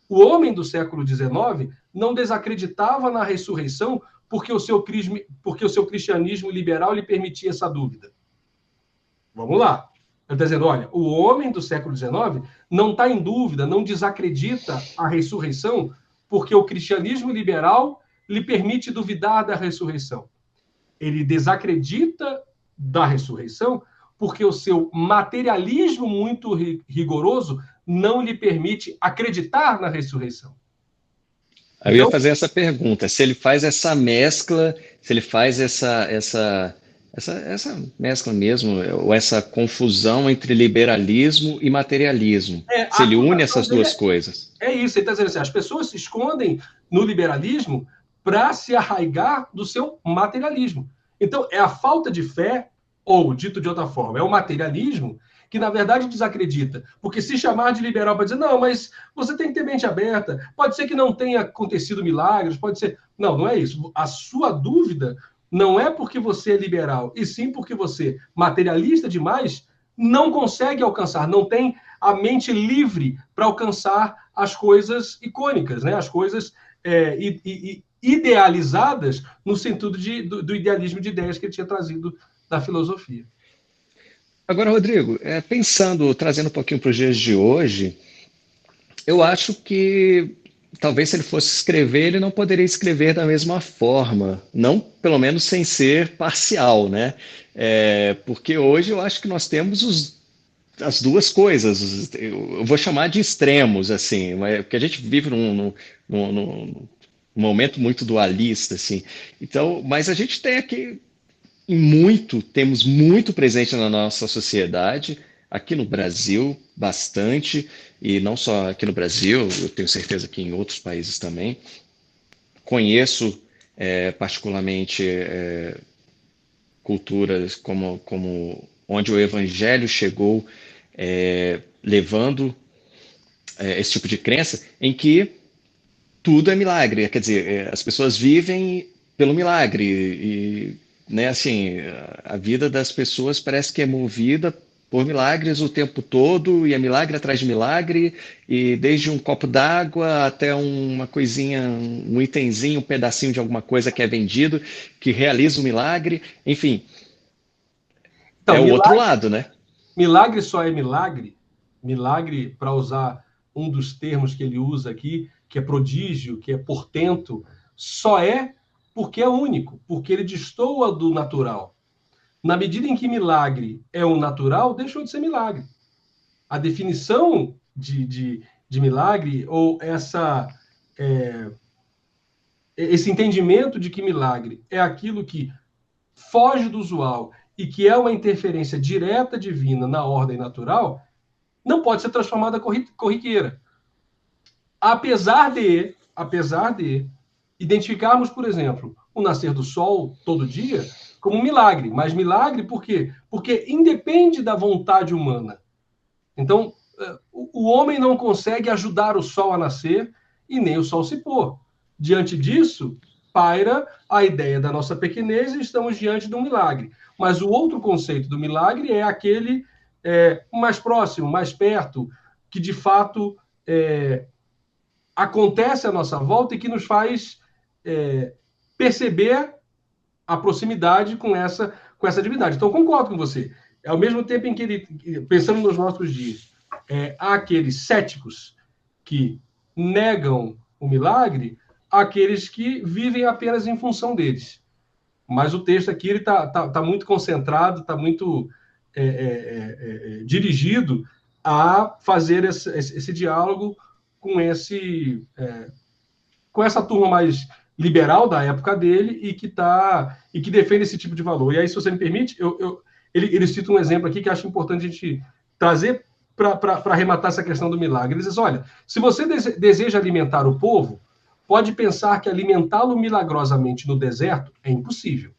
O homem do século XIX não desacreditava na ressurreição porque o seu cristianismo liberal lhe permitia essa dúvida. Vamos lá. Ele está dizendo, olha, o homem do século XIX não está em dúvida, não desacredita a ressurreição porque o cristianismo liberal lhe permite duvidar da ressurreição. Ele desacredita da ressurreição porque o seu materialismo muito rigoroso não lhe permite acreditar na ressurreição. Eu ia fazer essa pergunta, se ele faz essa mescla, se ele faz essa mescla mesmo, ou essa confusão entre liberalismo e materialismo, se ele une essas duas coisas. É isso, ele está dizendo assim, as pessoas se escondem no liberalismo para se arraigar do seu materialismo. Então, é a falta de fé, ou, dito de outra forma, é o materialismo que na verdade desacredita. Porque se chamar de liberal para dizer, não, mas você tem que ter mente aberta, pode ser que não tenha acontecido milagres, pode ser... Não, não é isso. A sua dúvida não é porque você é liberal, e sim porque você, materialista demais, não consegue alcançar, não tem a mente livre para alcançar as coisas icônicas, né? As coisas idealizadas no sentido do idealismo de ideias que ele tinha trazido da filosofia. Agora, Rodrigo, trazendo um pouquinho para os dias de hoje, eu acho que talvez se ele fosse escrever, ele não poderia escrever da mesma forma, não pelo menos sem ser parcial, né? Porque hoje eu acho que nós temos as duas coisas, eu vou chamar de extremos, assim, porque a gente vive num momento muito dualista, assim. Então, mas a gente tem aqui temos muito presente na nossa sociedade, aqui no Brasil, bastante, e não só aqui no Brasil, eu tenho certeza que em outros países também. Conheço particularmente culturas como onde o evangelho chegou, levando esse tipo de crença, em que tudo é milagre, quer dizer, as pessoas vivem pelo milagre e, né, assim, a vida das pessoas parece que é movida por milagres o tempo todo e é milagre atrás de milagre e desde um copo d'água até uma coisinha, um itemzinho, um pedacinho de alguma coisa que é vendido, que realiza o milagre, enfim, então, o outro lado, né? Milagre só é milagre. Milagre, para usar um dos termos que ele usa aqui, que é prodígio, que é portento, só é porque é único, porque ele destoa do natural. Na medida em que milagre é o natural, deixou de ser milagre. A definição de milagre, ou esse entendimento de que milagre é aquilo que foge do usual e que é uma interferência direta divina na ordem natural, não pode ser transformada corriqueira. Apesar de identificarmos, por exemplo, o nascer do sol todo dia como um milagre. Mas milagre por quê? Porque independe da vontade humana. Então, o homem não consegue ajudar o sol a nascer e nem o sol se pôr. Diante disso, paira a ideia da nossa pequenez e estamos diante de um milagre. Mas o outro conceito do milagre é aquele mais próximo, mais perto, que de fato acontece à nossa volta e que nos faz perceber a proximidade com essa divindade. Então, concordo com você. Ao mesmo tempo em que ele, pensando nos nossos dias, há aqueles céticos que negam o milagre, há aqueles que vivem apenas em função deles. Mas o texto aqui ele tá muito concentrado, está muito dirigido a fazer esse diálogo com com essa turma mais liberal da época dele e que defende esse tipo de valor. E aí, se você me permite, ele cita um exemplo aqui que acho importante a gente trazer para arrematar essa questão do milagre. Ele diz, olha, se você deseja alimentar o povo, pode pensar que alimentá-lo milagrosamente no deserto é impossível.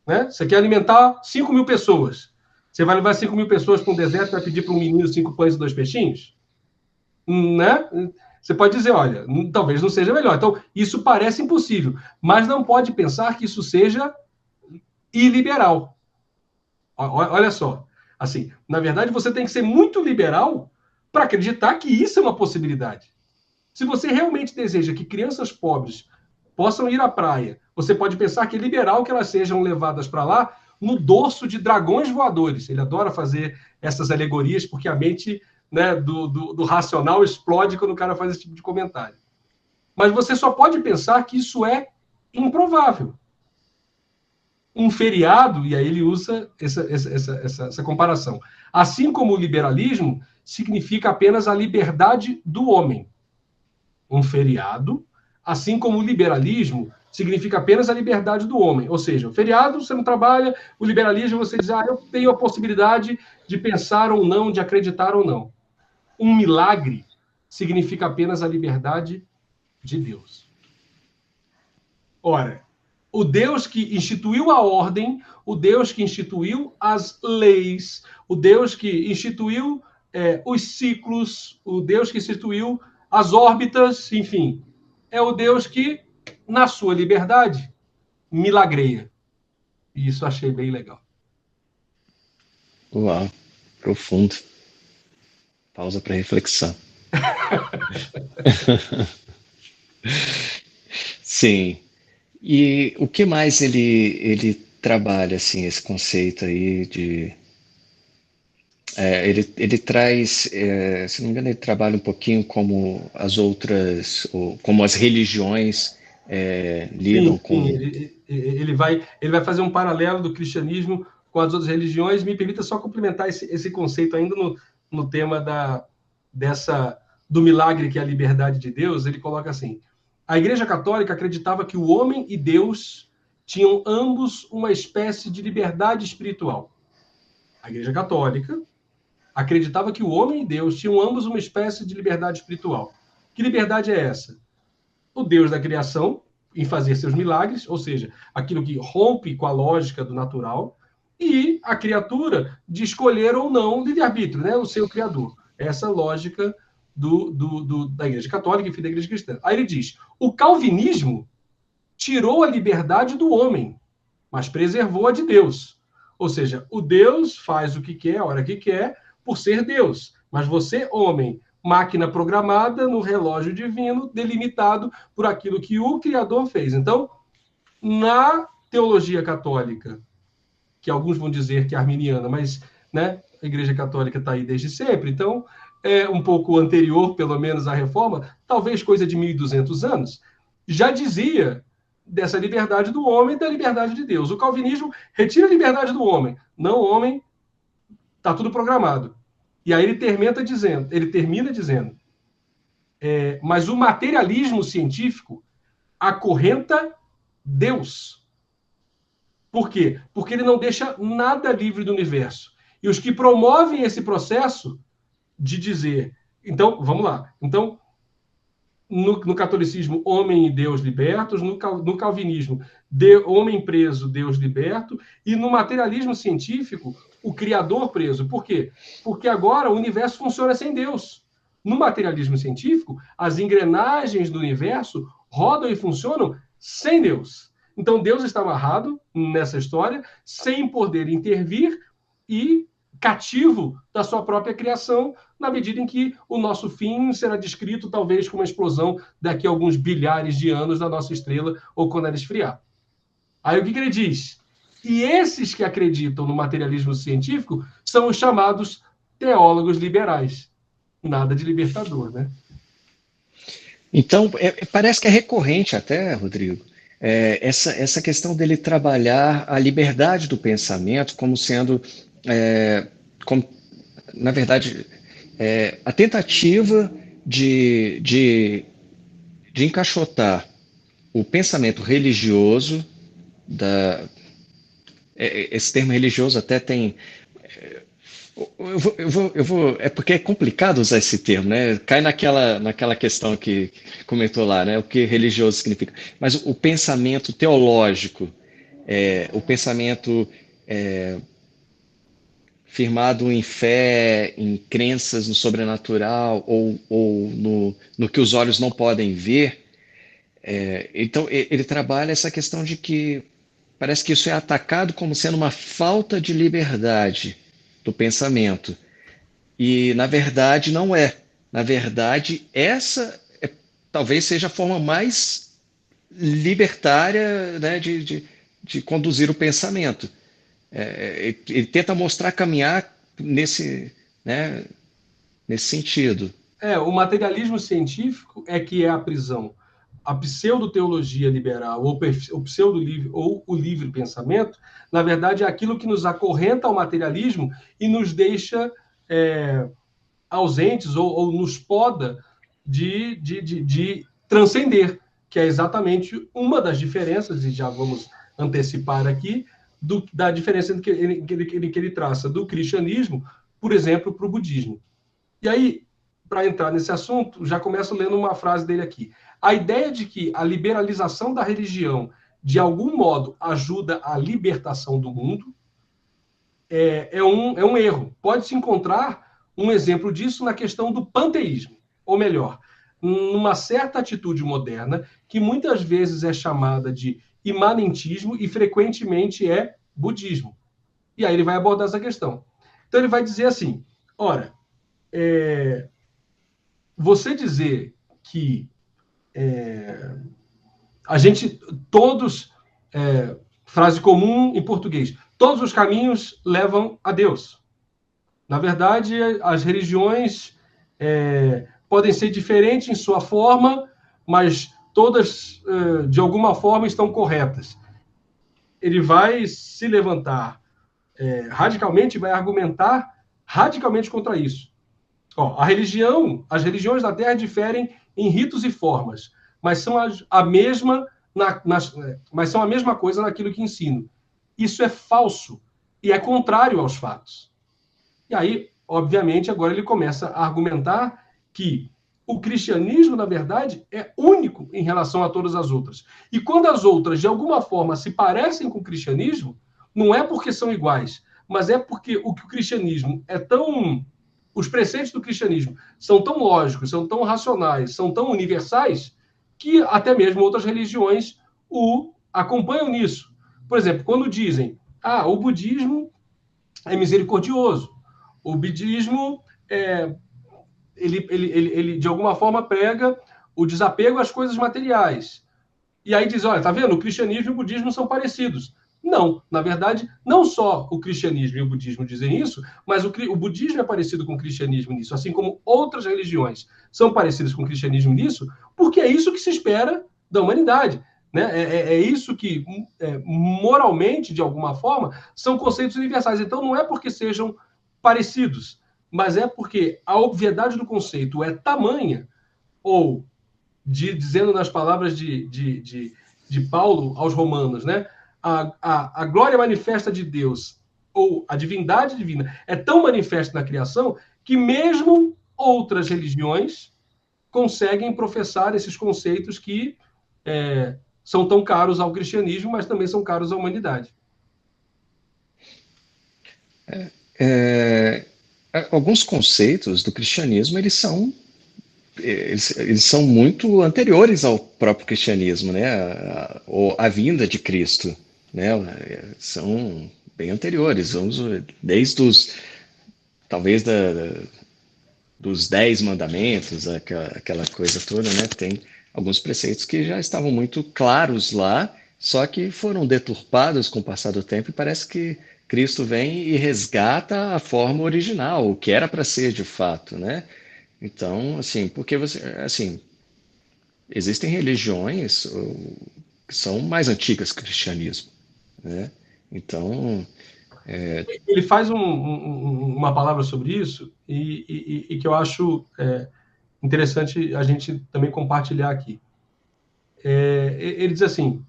Né? Você quer alimentar 5.000 pessoas. Você vai levar 5.000 pessoas para um deserto e vai pedir para um menino 5 pães e 2 peixinhos? Né? Você pode dizer, olha, talvez não seja melhor. Então, isso parece impossível, mas não pode pensar que isso seja iliberal. Olha só. Assim, na verdade, você tem que ser muito liberal para acreditar que isso é uma possibilidade. Se você realmente deseja que crianças pobres possam ir à praia, você pode pensar que é liberal que elas sejam levadas para lá no dorso de dragões voadores. Ele adora fazer essas alegorias, porque a mente, né, do racional explode quando o cara faz esse tipo de comentário. Mas você só pode pensar que isso é improvável. Um feriado, e aí ele usa essa comparação. Assim como o liberalismo significa apenas a liberdade do homem. Um feriado, assim como o liberalismo significa apenas a liberdade do homem. Ou seja, o feriado você não trabalha, o liberalismo você diz, eu tenho a possibilidade de pensar ou não, de acreditar ou não. Um milagre significa apenas a liberdade de Deus. Ora, o Deus que instituiu a ordem, o Deus que instituiu as leis, o Deus que instituiu os ciclos, o Deus que instituiu as órbitas, enfim, é o Deus que, na sua liberdade, milagreia. E isso achei bem legal. Uau, profundo. Pausa para reflexão. Sim. E o que mais ele trabalha, assim, esse conceito aí de... ele traz, se não me engano, ele trabalha um pouquinho como as outras, ou como as religiões lidam Sim, com... ele vai fazer um paralelo do cristianismo com as outras religiões. Me permita só complementar esse conceito ainda no tema do milagre que é a liberdade de Deus. Ele coloca assim: a Igreja Católica acreditava que o homem e Deus tinham ambos uma espécie de liberdade espiritual. A Igreja Católica acreditava que o homem e Deus tinham ambos uma espécie de liberdade espiritual. Que liberdade é essa? O Deus da criação, em fazer seus milagres, ou seja, aquilo que rompe com a lógica do natural, e a criatura de escolher ou não livre-arbítrio, né? O seu criador. Essa lógica da Igreja Católica, enfim, da Igreja Cristã. Aí ele diz: o calvinismo tirou a liberdade do homem, mas preservou a de Deus. Ou seja, o Deus faz o que quer, a hora que quer, por ser Deus. Mas você, homem, máquina programada no relógio divino, delimitado por aquilo que o Criador fez. Então, na teologia católica, que alguns vão dizer que é arminiana, mas né, a Igreja Católica está aí desde sempre, então é um pouco anterior, pelo menos, à Reforma, talvez coisa de 1.200 anos, já dizia dessa liberdade do homem e da liberdade de Deus. O calvinismo retira a liberdade do homem. Não, o homem está tudo programado. E aí ele termina dizendo, mas o materialismo científico acorrenta Deus. Por quê? Porque ele não deixa nada livre do universo. E os que promovem esse processo de dizer... Então, vamos lá. Então, no catolicismo, homem e Deus libertos. No calvinismo, homem preso, Deus liberto. E no materialismo científico, o Criador preso. Por quê? Porque agora o universo funciona sem Deus. No materialismo científico, as engrenagens do universo rodam e funcionam sem Deus. Então, Deus está amarrado nessa história, sem poder intervir e cativo da sua própria criação, na medida em que o nosso fim será descrito talvez como uma explosão daqui a alguns bilhares de anos da nossa estrela, ou quando ela esfriar. Aí o que ele diz? E esses que acreditam no materialismo científico são os chamados teólogos liberais. Nada de libertador, né? Então, parece que é recorrente até, Rodrigo, essa questão dele trabalhar a liberdade do pensamento como sendo, na verdade, a tentativa de encaixotar o pensamento religioso, esse termo religioso até tem... É porque é complicado usar esse termo, né? Cai naquela questão que comentou lá, né? O que religioso significa. Mas o pensamento teológico, o pensamento firmado em fé, em crenças no sobrenatural ou no que os olhos não podem ver. Então, ele trabalha essa questão de que parece que isso é atacado como sendo uma falta de liberdade do pensamento. E, na verdade, não é. Na verdade, essa talvez seja a forma mais libertária, né, de conduzir o pensamento. Ele tenta mostrar, caminhar nesse sentido. O materialismo científico é que é a prisão. A pseudo-teologia liberal, ou o pseudo-livre, ou o livre pensamento, na verdade, é aquilo que nos acorrenta ao materialismo e nos deixa ausentes ou nos poda de transcender, que é exatamente uma das diferenças, e já vamos antecipar aqui, da diferença que ele traça do cristianismo, por exemplo, para o budismo. E aí, para entrar nesse assunto, já começo lendo uma frase dele aqui. A ideia de que a liberalização da religião de algum modo, ajuda à libertação do mundo, é um erro. Pode-se encontrar um exemplo disso na questão do panteísmo, ou melhor, numa certa atitude moderna, que muitas vezes é chamada de imanentismo e frequentemente é budismo. E aí ele vai abordar essa questão. Então ele vai dizer assim, ora, você dizer que a gente, todos, frase comum em português, todos os caminhos levam a Deus. Na verdade, as religiões podem ser diferentes em sua forma, mas todas, de alguma forma, estão corretas. Ele vai se levantar radicalmente, vai argumentar radicalmente contra isso. Ó, as religiões da Terra diferem em ritos e formas, mas são a mesma coisa naquilo que ensino. Isso é falso e é contrário aos fatos. E aí, obviamente, agora ele começa a argumentar que o cristianismo, na verdade, é único em relação a todas as outras. E quando as outras, de alguma forma, se parecem com o cristianismo, não é porque são iguais, mas é porque o cristianismo é tão... Os preceitos do cristianismo são tão lógicos, são tão racionais, são tão universais, que até mesmo outras religiões o acompanham nisso. Por exemplo, quando dizem, o budismo é misericordioso, o budismo, ele de alguma forma prega o desapego às coisas materiais. E aí diz, olha, tá vendo? O cristianismo e o budismo são parecidos. Não, na verdade, não só o cristianismo e o budismo dizem isso, mas o budismo é parecido com o cristianismo nisso, assim como outras religiões são parecidas com o cristianismo nisso, porque é isso que se espera da humanidade. Né? É isso que, moralmente, de alguma forma, são conceitos universais. Então, não é porque sejam parecidos, mas é porque a obviedade do conceito é tamanha, ou, dizendo nas palavras de Paulo aos Romanos, né? A glória manifesta de Deus, ou a divindade divina, é tão manifesta na criação que mesmo outras religiões conseguem professar esses conceitos que são tão caros ao cristianismo, mas também são caros à humanidade. Alguns conceitos do cristianismo, eles são muito anteriores ao próprio cristianismo, né? A vinda de Cristo, né? São bem anteriores, desde talvez dos 10 mandamentos, aquela coisa toda, né? Tem alguns preceitos que já estavam muito claros lá, só que foram deturpados com o passar do tempo, e parece que Cristo vem e resgata a forma original, o que era para ser de fato, né? Então, assim, porque existem religiões que são mais antigas que o cristianismo, né? Então, ele faz uma palavra sobre isso e que eu acho interessante a gente também compartilhar aqui. Ele diz assim,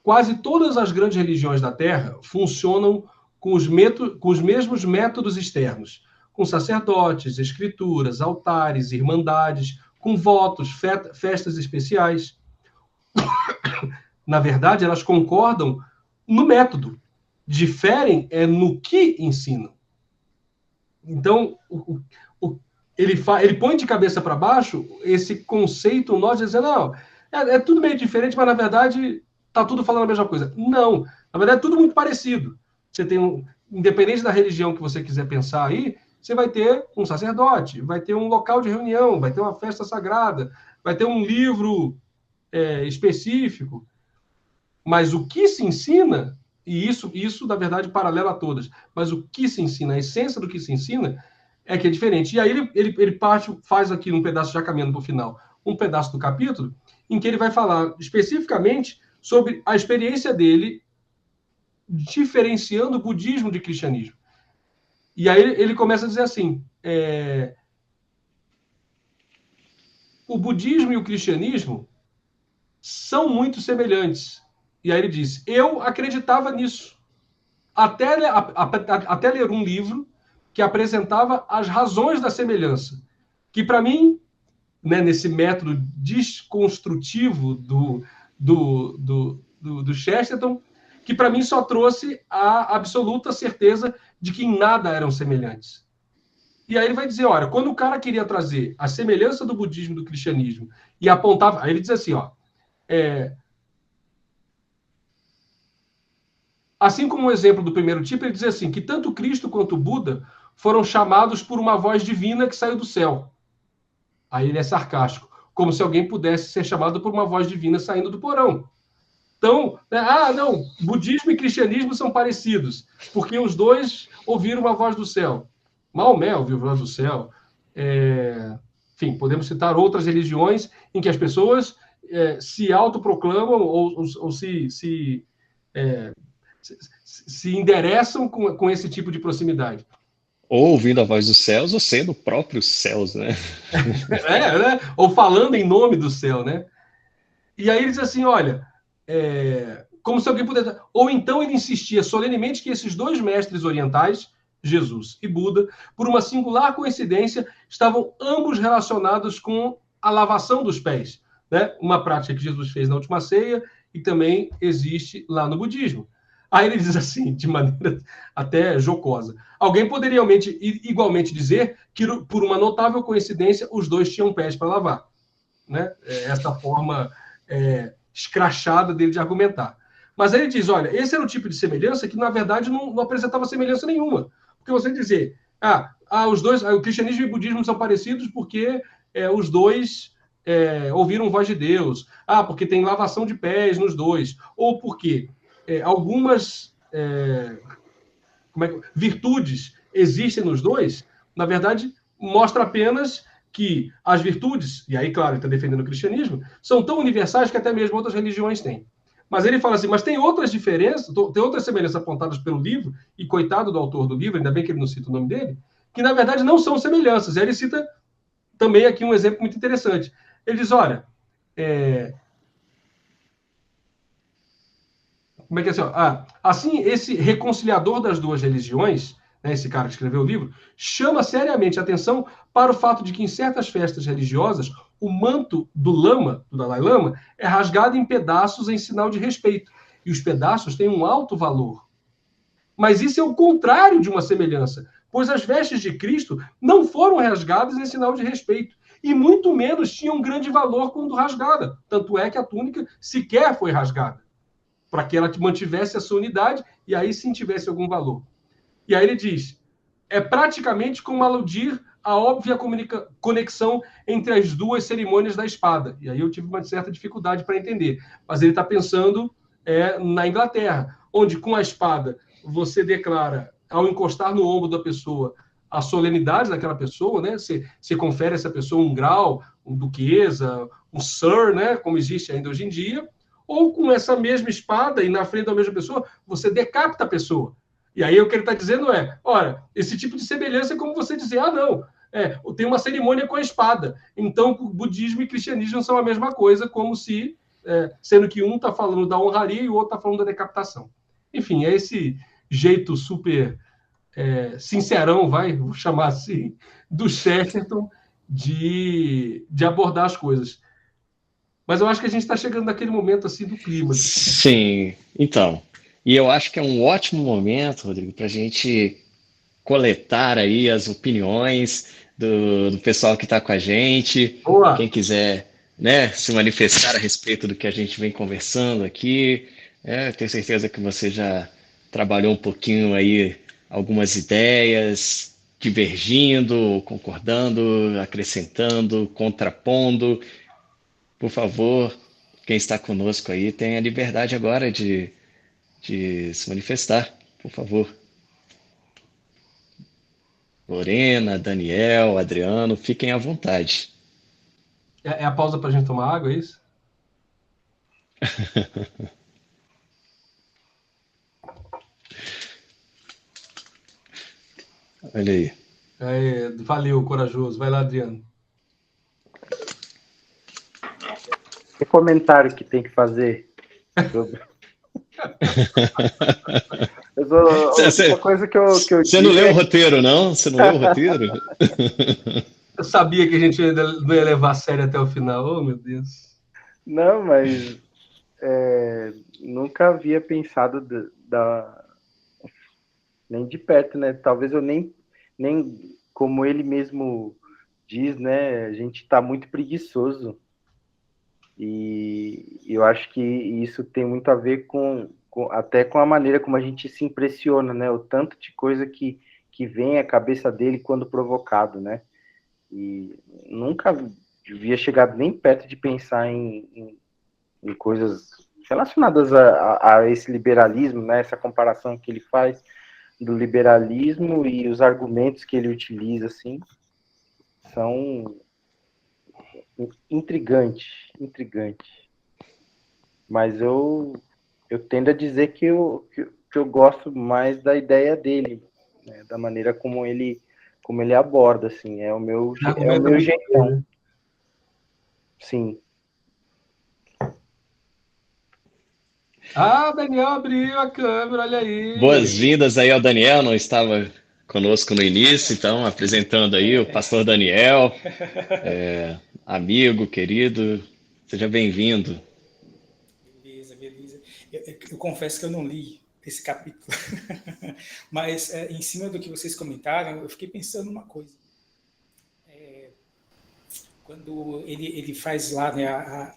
quase todas as grandes religiões da Terra funcionam com os mesmos métodos externos, com sacerdotes, escrituras, altares, irmandades, com votos, festas especiais. Na verdade, elas concordam no método, diferem no que ensinam. Então, ele põe de cabeça para baixo esse conceito, nós dizendo, não, é tudo meio diferente, mas na verdade está tudo falando a mesma coisa. Não, na verdade é tudo muito parecido. Você tem independente da religião que você quiser pensar aí, você vai ter um sacerdote, vai ter um local de reunião, vai ter uma festa sagrada, vai ter um livro específico. Mas o que se ensina, e isso na verdade, paralela a todas, mas o que se ensina, a essência do que se ensina, é que é diferente. E aí ele faz aqui um pedaço, já caminhando para o final, um pedaço do capítulo, em que ele vai falar especificamente sobre a experiência dele diferenciando o budismo de cristianismo. E aí ele começa a dizer assim, o budismo e o cristianismo são muito semelhantes. E aí ele diz, eu acreditava nisso, até ler um livro que apresentava as razões da semelhança, que para mim, né, nesse método desconstrutivo do Chesterton, que para mim só trouxe a absoluta certeza de que em nada eram semelhantes. E aí ele vai dizer, olha, quando o cara queria trazer a semelhança do budismo e do cristianismo e apontava... Aí ele diz assim, ó, assim como o exemplo do primeiro tipo, ele diz assim, que tanto Cristo quanto Buda foram chamados por uma voz divina que saiu do céu. Aí ele é sarcástico, como se alguém pudesse ser chamado por uma voz divina saindo do porão. Então, não, budismo e cristianismo são parecidos, porque os dois ouviram uma voz do céu. Maomé ouviu a voz do céu. Enfim, podemos citar outras religiões em que as pessoas se autoproclamam ou se endereçam com esse tipo de proximidade. Ou ouvindo a voz dos céus, ou sendo próprios céus, né? Né? Ou falando em nome do céu, né? E aí ele diz assim, olha, como se alguém pudesse... Ou então ele insistia solenemente que esses dois mestres orientais, Jesus e Buda, por uma singular coincidência, estavam ambos relacionados com a lavação dos pés, né? Uma prática que Jesus fez na última ceia e também existe lá no budismo. Aí ele diz assim, de maneira até jocosa, alguém poderia igualmente dizer que, por uma notável coincidência, os dois tinham pés para lavar. Né? Essa forma escrachada dele de argumentar. Mas aí ele diz, olha, esse era o tipo de semelhança que, na verdade, não apresentava semelhança nenhuma. Porque você dizer, os dois, o cristianismo e o budismo são parecidos porque os dois ouviram voz de Deus, porque tem lavação de pés nos dois, ou porque algumas virtudes existem nos dois, na verdade, mostra apenas que as virtudes, e aí, claro, ele está defendendo o cristianismo, são tão universais que até mesmo outras religiões têm. Mas ele fala assim, mas tem outras diferenças, tem outras semelhanças apontadas pelo livro, e coitado do autor do livro, ainda bem que ele não cita o nome dele, que na verdade não são semelhanças. E aí ele cita também aqui um exemplo muito interessante. Ele diz, olha, como é que é assim? Assim, esse reconciliador das duas religiões, né, esse cara que escreveu o livro, chama seriamente a atenção para o fato de que em certas festas religiosas o manto do lama, do Dalai Lama, é rasgado em pedaços em sinal de respeito. E os pedaços têm um alto valor. Mas isso é o contrário de uma semelhança, pois as vestes de Cristo não foram rasgadas em sinal de respeito. E muito menos tinham grande valor quando rasgada. Tanto é que a túnica sequer foi rasgada, para que ela mantivesse a sua unidade e aí sim tivesse algum valor. E aí ele diz, é praticamente como aludir a óbvia conexão entre as duas cerimônias da espada. E aí eu tive uma certa dificuldade para entender. Mas ele está pensando na Inglaterra, onde com a espada você declara, ao encostar no ombro da pessoa, a solenidade daquela pessoa, né? Você confere a essa pessoa um grau, um duquesa, um sir, né? Como existe ainda hoje em dia. Ou com essa mesma espada e na frente da mesma pessoa, você decapita a pessoa. E aí o que ele está dizendo olha, esse tipo de semelhança é como você dizer, não, tem uma cerimônia com a espada. Então, o budismo e o cristianismo são a mesma coisa, como se, sendo que um está falando da honraria e o outro está falando da decapitação. Enfim, é esse jeito super sincerão, vou chamar assim, do Chesterton de abordar as coisas. Mas eu acho que a gente está chegando naquele momento assim do clima. Sim, então. E eu acho que é um ótimo momento, Rodrigo, para a gente coletar aí as opiniões do pessoal que está com a gente. Boa. Quem quiser, né, se manifestar a respeito do que a gente vem conversando aqui. Tenho certeza que você já trabalhou um pouquinho aí algumas ideias, divergindo, concordando, acrescentando, contrapondo. Por favor, quem está conosco aí tem a liberdade agora de se manifestar, por favor. Lorena, Daniel, Adriano, fiquem à vontade. É a pausa para a gente tomar água, é isso? Olha aí. Valeu, corajoso. Vai lá, Adriano. Que comentário que tem que fazer? Você não leu o roteiro, não? Você não leu o roteiro? Eu sabia que a gente não ia levar a sério até o final. Oh, meu Deus. Não, mas nunca havia pensado nem de perto, né? Talvez eu nem como ele mesmo diz, né? A gente está muito preguiçoso. E eu acho que isso tem muito a ver até com a maneira como a gente se impressiona, né? O tanto de coisa que vem à cabeça dele quando provocado, né? E nunca havia chegado nem perto de pensar em coisas relacionadas a esse liberalismo, né? Essa comparação que ele faz do liberalismo e os argumentos que ele utiliza, assim, são intrigantes. Mas eu tendo a dizer que eu gosto mais da ideia dele, né? Da maneira como ele aborda, assim, é o meu jeitão. Né? Sim. Ah, Daniel abriu a câmera, olha aí. Boas-vindas aí ao Daniel, não estava conosco no início, então apresentando aí o pastor Daniel, amigo, querido, seja bem-vindo. Beleza. Eu confesso que eu não li esse capítulo, mas em cima do que vocês comentaram, eu fiquei pensando uma coisa. Quando ele faz lá, né,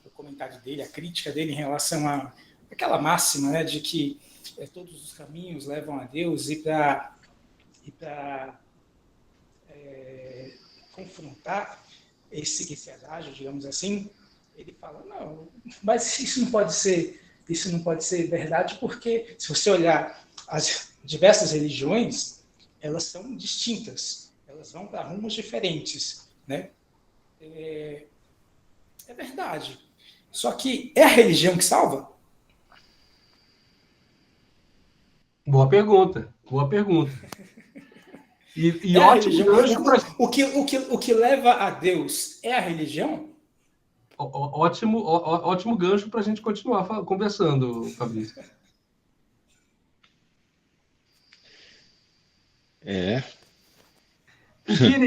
o comentário dele, a crítica dele em relação a aquela máxima, né, de que todos os caminhos levam a Deus, e para confrontar esse adágio, digamos assim, ele fala, não, mas isso não pode ser verdade, porque se você olhar as diversas religiões, elas são distintas, elas vão para rumos diferentes, né? É verdade. Só que é a religião que salva? Boa pergunta. E É a ótimo religião. gancho para... O que leva a Deus é a religião? Ótimo gancho para a gente continuar conversando, Fabrício.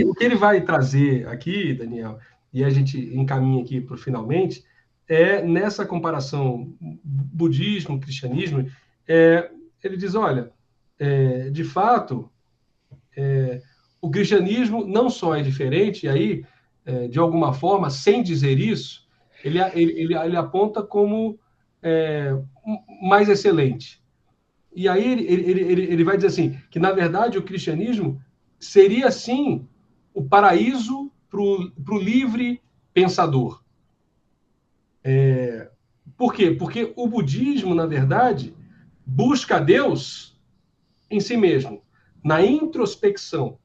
O que ele vai trazer aqui, Daniel, e a gente encaminha aqui para o finalmente, é nessa comparação budismo, cristianismo, ele diz, olha, de fato, o cristianismo não só é diferente, e aí, de alguma forma, sem dizer isso, ele aponta como mais excelente. E aí ele vai dizer assim, que na verdade o cristianismo seria sim o paraíso para o livre pensador. Por quê? Porque o budismo, na verdade, busca Deus em si mesmo, na introspecção.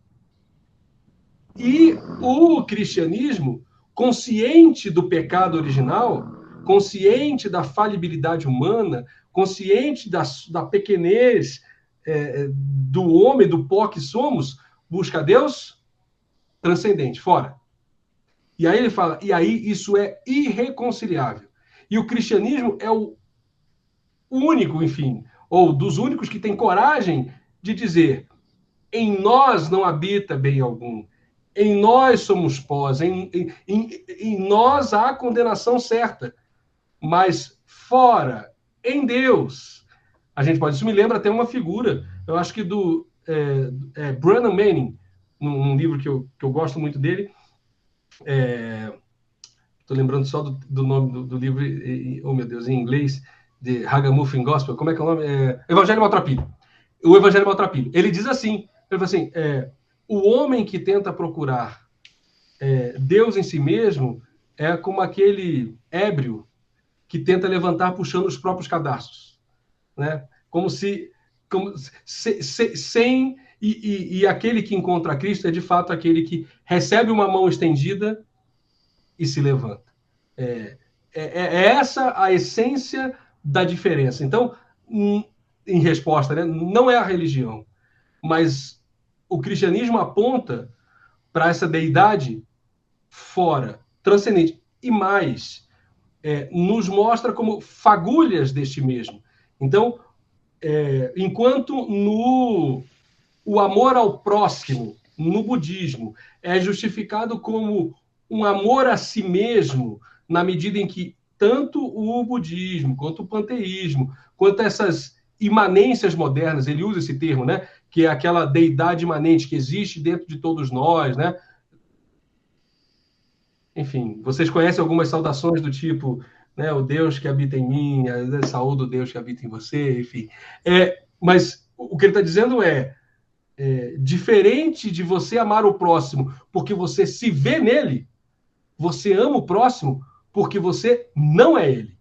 E o cristianismo, consciente do pecado original, consciente da falibilidade humana, consciente da pequenez do homem, do pó que somos, busca Deus transcendente, fora. E aí ele fala, e aí isso é irreconciliável. E o cristianismo é o único, enfim, ou dos únicos que tem coragem de dizer, em nós não habita bem algum, em nós somos pós, em nós há condenação certa, mas fora, em Deus, a gente pode... Isso me lembra até uma figura, eu acho que do Brennan Manning, num livro que eu gosto muito dele, estou lembrando só do nome do livro, oh meu Deus, em inglês, de Ragamuffin Gospel, como é que é o nome? Evangelho Maltrapilho. O Evangelho Maltrapilho. Ele diz assim, ele fala assim, o homem que tenta procurar Deus em si mesmo é como aquele ébrio que tenta levantar puxando os próprios cadarços, né? Sem e aquele que encontra Cristo é de fato aquele que recebe uma mão estendida e se levanta. É essa a essência da diferença. Então, em resposta, né, não é a religião, mas o cristianismo aponta para essa deidade fora, transcendente. E mais, nos mostra como fagulhas deste mesmo. Então, enquanto o amor ao próximo, no budismo, é justificado como um amor a si mesmo, na medida em que tanto o budismo, quanto o panteísmo, quanto essas imanências modernas, ele usa esse termo, né? Que é aquela deidade imanente que existe dentro de todos nós, né? Enfim, vocês conhecem algumas saudações do tipo, né? O Deus que habita em mim, saúde o Deus que habita em você, enfim. Mas o que ele está dizendo diferente de você amar o próximo porque você se vê nele, você ama o próximo porque você não é ele.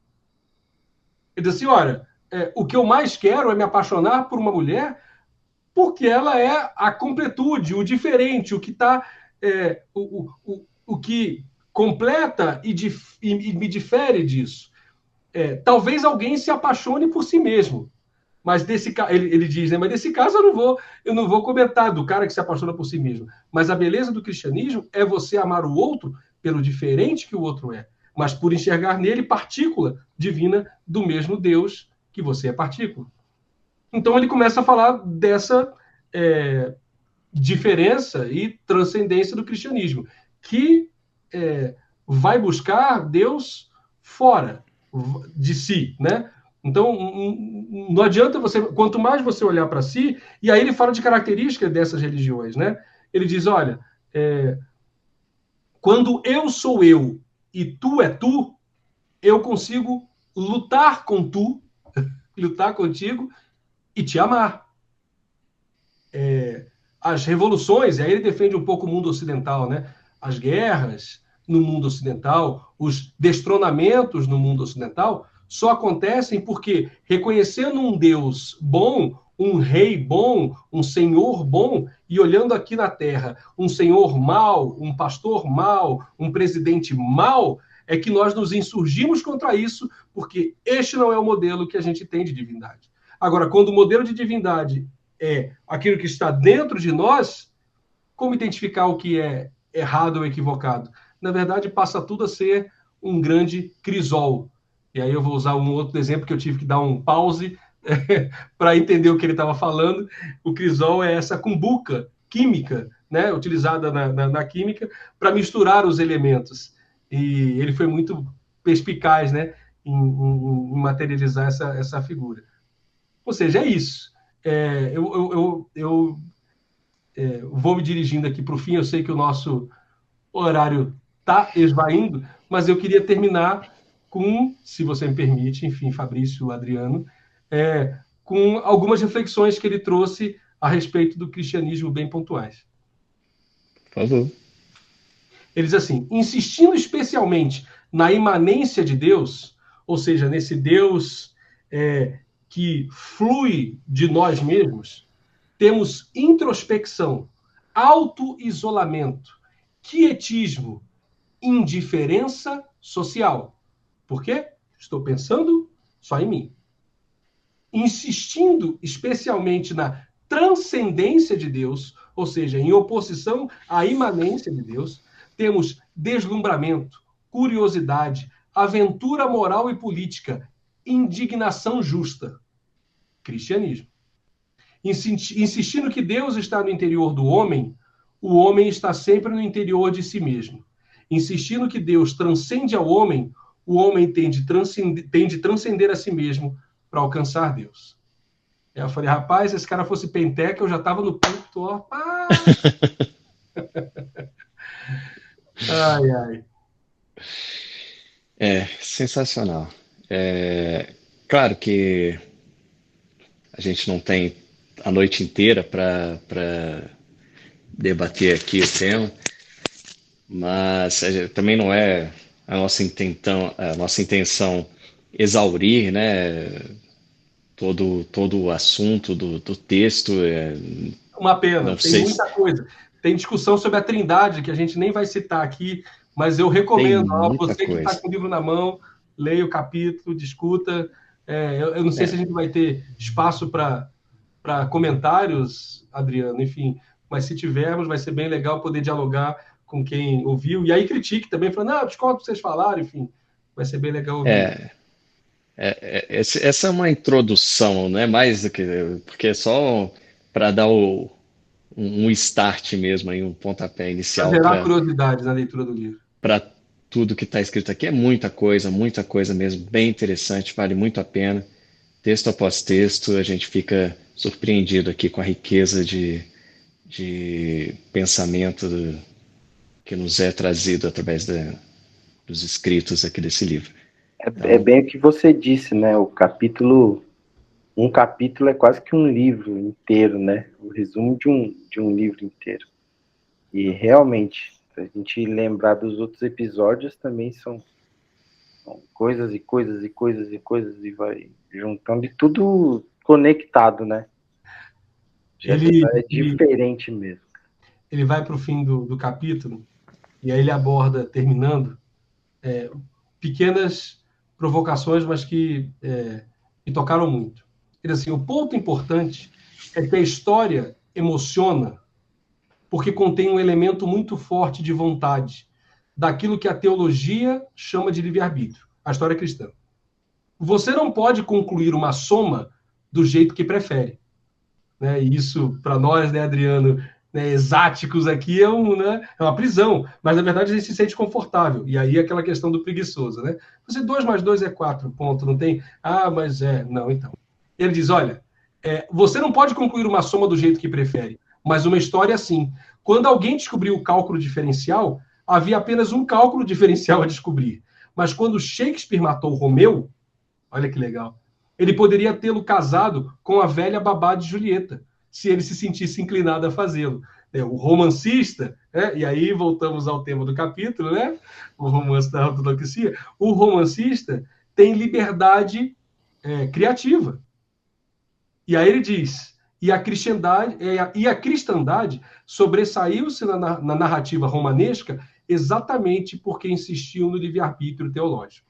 Ele diz assim, olha, o que eu mais quero é me apaixonar por uma mulher porque ela é a completude, o diferente, o que está... o que completa e me difere disso. Talvez alguém se apaixone por si mesmo. Mas ele diz, né? Mas nesse caso eu não vou comentar do cara que se apaixona por si mesmo. Mas a beleza do cristianismo é você amar o outro pelo diferente que o outro é, mas por enxergar nele partícula divina do mesmo Deus que você é partícula. Então ele começa a falar dessa diferença e transcendência do cristianismo, que vai buscar Deus fora de si, né? Então, não adianta quanto mais você olhar para si, e aí ele fala de características dessas religiões, né? Ele diz, olha, quando eu sou eu e tu é tu, eu consigo lutar com tu, lutar contigo e te amar. As revoluções, e aí ele defende um pouco o mundo ocidental, né? As guerras no mundo ocidental, os destronamentos no mundo ocidental, só acontecem porque, reconhecendo um Deus bom, um rei bom, um senhor bom, e olhando aqui na Terra um senhor mau, um pastor mau, um presidente mau, é que nós nos insurgimos contra isso, porque este não é o modelo que a gente tem de divindade. Agora, quando o modelo de divindade é aquilo que está dentro de nós, como identificar o que é errado ou equivocado? Na verdade, passa tudo a ser um grande crisol. E aí eu vou usar um outro exemplo que eu tive que dar um pause para entender o que ele estava falando. O crisol é essa cumbuca química, né, utilizada na química para misturar os elementos. E ele foi muito perspicaz, né, em materializar essa figura. Ou seja, é isso. Eu vou me dirigindo aqui para o fim. Eu sei que o nosso horário está esvaindo, mas eu queria terminar com, se você me permite, enfim, Fabrício, Adriano, com algumas reflexões que ele trouxe a respeito do cristianismo bem pontuais. Por favor. Ele diz assim, insistindo especialmente na imanência de Deus, ou seja, nesse Deus que flui de nós mesmos, temos introspecção, auto-isolamento, quietismo, indiferença social. Por quê? Estou pensando só em mim. Insistindo especialmente na transcendência de Deus, ou seja, em oposição à imanência de Deus, temos deslumbramento, curiosidade, aventura moral e política, indignação justa. Cristianismo. Insistindo que Deus está no interior do homem, o homem está sempre no interior de si mesmo. Insistindo que Deus transcende ao homem, o homem tem de transcender a si mesmo para alcançar Deus. Aí eu falei, rapaz, se esse cara fosse penteca, eu já estava no ponto, ó. Ai, ai. Sensacional. Claro que a gente não tem a noite inteira para debater aqui o tema, mas também não é a nossa intenção exaurir, né, todo o assunto do texto. Uma pena, não tem sei muita coisa. Tem discussão sobre a Trindade, que a gente nem vai citar aqui, mas eu recomendo, você que está com o livro na mão, leia o capítulo, discuta. Eu não sei se a gente vai ter espaço para comentários, Adriano, enfim, mas se tivermos, vai ser bem legal poder dialogar com quem ouviu, e aí critique também, falando, não, discordo do que vocês falaram, enfim, vai ser bem legal ouvir. Essa é uma introdução, não é mais do que... porque é só para dar um start mesmo, aí, um pontapé inicial. Para gerar curiosidade na leitura do livro. Para tudo que está escrito aqui. É muita coisa mesmo, bem interessante, vale muito a pena. Texto após texto, a gente fica surpreendido aqui com a riqueza de pensamento que nos é trazido através dos escritos aqui desse livro. É bem o que você disse, né? Um capítulo é quase que um livro inteiro, né? O resumo de um livro inteiro. E realmente, se a gente lembrar dos outros episódios, também são coisas e coisas e coisas e coisas, e vai juntando, e tudo conectado, né? É diferente mesmo. Ele vai para o fim do capítulo, e aí ele aborda, terminando, pequenas provocações, mas que me tocaram muito. Ele diz assim, o ponto importante é que a história emociona porque contém um elemento muito forte de vontade, daquilo que a teologia chama de livre-arbítrio, a história cristã. Você não pode concluir uma soma do jeito que prefere. Né? E isso, para nós, né, Adriano, né, exáticos aqui, é uma prisão. Mas, na verdade, a gente se sente confortável. E aí, aquela questão do preguiçoso. Né? Você 2 mais 2 é 4, ponto. Não tem... mas é... Não, então. Ele diz, olha, você não pode concluir uma soma do jeito que prefere, mas uma história assim. Quando alguém descobriu o cálculo diferencial, havia apenas um cálculo diferencial a descobrir. Mas quando Shakespeare matou Romeu, olha que legal, ele poderia tê-lo casado com a velha babá de Julieta, se ele se sentisse inclinado a fazê-lo. O romancista, e aí voltamos ao tema do capítulo, né? O romance da ortodoxia, o romancista tem liberdade criativa. E aí ele diz, e a cristandade sobressaiu-se na narrativa romanesca exatamente porque insistiu no livre-arbítrio teológico.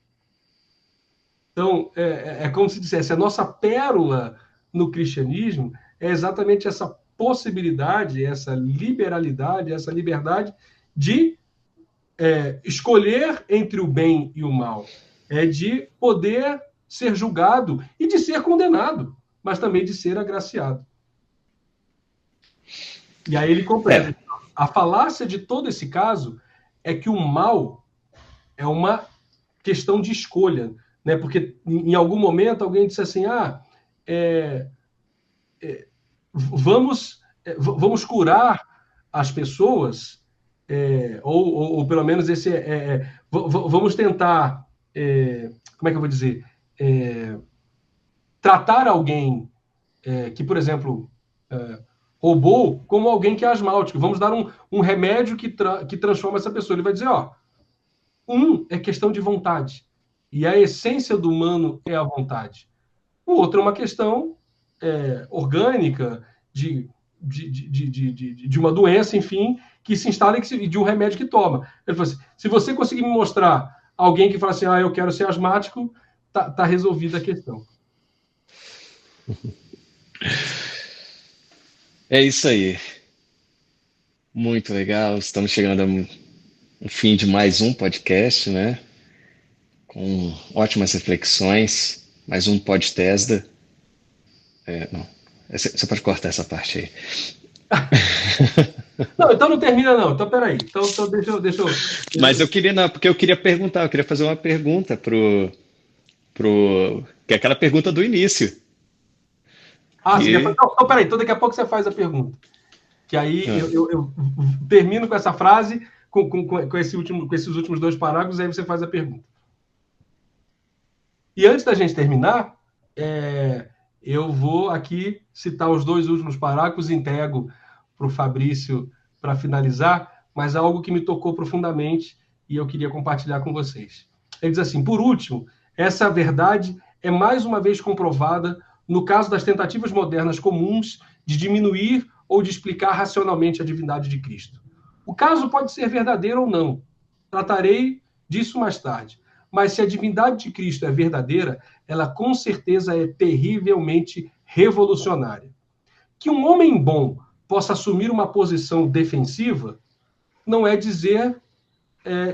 Então, é como se dissesse, a nossa pérola no cristianismo é exatamente essa possibilidade, essa liberalidade, essa liberdade de escolher entre o bem e o mal, de poder ser julgado e de ser condenado, mas também de ser agraciado. E aí ele completa. A falácia de todo esse caso é que o mal é uma questão de escolha, né? Porque em algum momento alguém disse assim, vamos curar as pessoas, ou pelo menos vamos tentar, como é que eu vou dizer, tratar alguém que, por exemplo, roubou como alguém que é asmático. Vamos dar um remédio que transforma essa pessoa. Ele vai dizer, é questão de vontade. E a essência do humano é a vontade. O outro é uma questão orgânica, de uma doença, enfim, que se instala e de um remédio que toma. Ele falou assim, se você conseguir me mostrar alguém que fala assim, eu quero ser asmático, tá resolvida a questão. É isso aí. Muito legal. Estamos chegando ao fim de mais um podcast, né? Com ótimas reflexões. Mais um podcast. Não. Você pode cortar essa parte aí. Não, então não termina, não. Então, peraí. Então deixa eu... Mas eu queria, porque eu queria perguntar, eu queria fazer uma pergunta que é aquela pergunta do início. Então, peraí. Então, daqui a pouco você faz a pergunta. Que aí eu termino com essa frase, com esses últimos 2 parágrafos, aí você faz a pergunta. E antes da gente terminar, eu vou aqui citar os 2 últimos parágrafos, entrego para o Fabrício para finalizar, mas algo que me tocou profundamente e eu queria compartilhar com vocês. Ele diz assim, por último, essa verdade é mais uma vez comprovada no caso das tentativas modernas comuns de diminuir ou de explicar racionalmente a divindade de Cristo. O caso pode ser verdadeiro ou não. Tratarei disso mais tarde. Mas se a divindade de Cristo é verdadeira, ela com certeza é terrivelmente revolucionária. Que um homem bom possa assumir uma posição defensiva não é dizer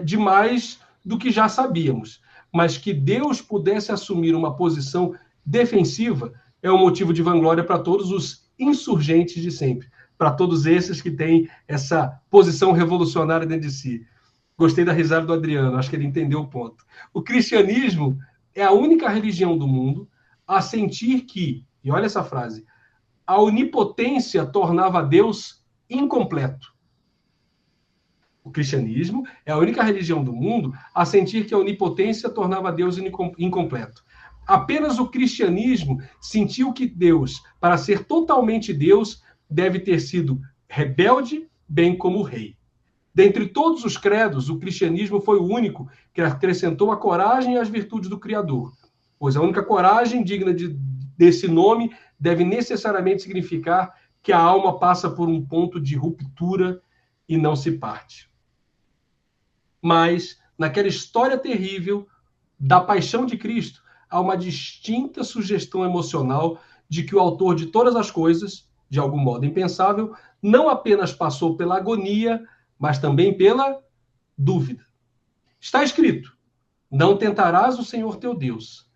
demais do que já sabíamos, mas que Deus pudesse assumir uma posição defensiva é um motivo de vanglória para todos os insurgentes de sempre, para todos esses que têm essa posição revolucionária dentro de si. Gostei da risada do Adriano, acho que ele entendeu o ponto. O cristianismo é a única religião do mundo a sentir que, e olha essa frase, a onipotência tornava Deus incompleto. O cristianismo é a única religião do mundo a sentir que a onipotência tornava Deus incompleto. Apenas o cristianismo sentiu que Deus, para ser totalmente Deus, deve ter sido rebelde, bem como o rei. Dentre todos os credos, o cristianismo foi o único que acrescentou a coragem e as virtudes do Criador, pois a única coragem digna desse nome deve necessariamente significar que a alma passa por um ponto de ruptura e não se parte. Mas, naquela história terrível da paixão de Cristo, há uma distinta sugestão emocional de que o autor de todas as coisas, de algum modo impensável, não apenas passou pela agonia, mas também pela dúvida. Está escrito: não tentarás o Senhor teu Deus.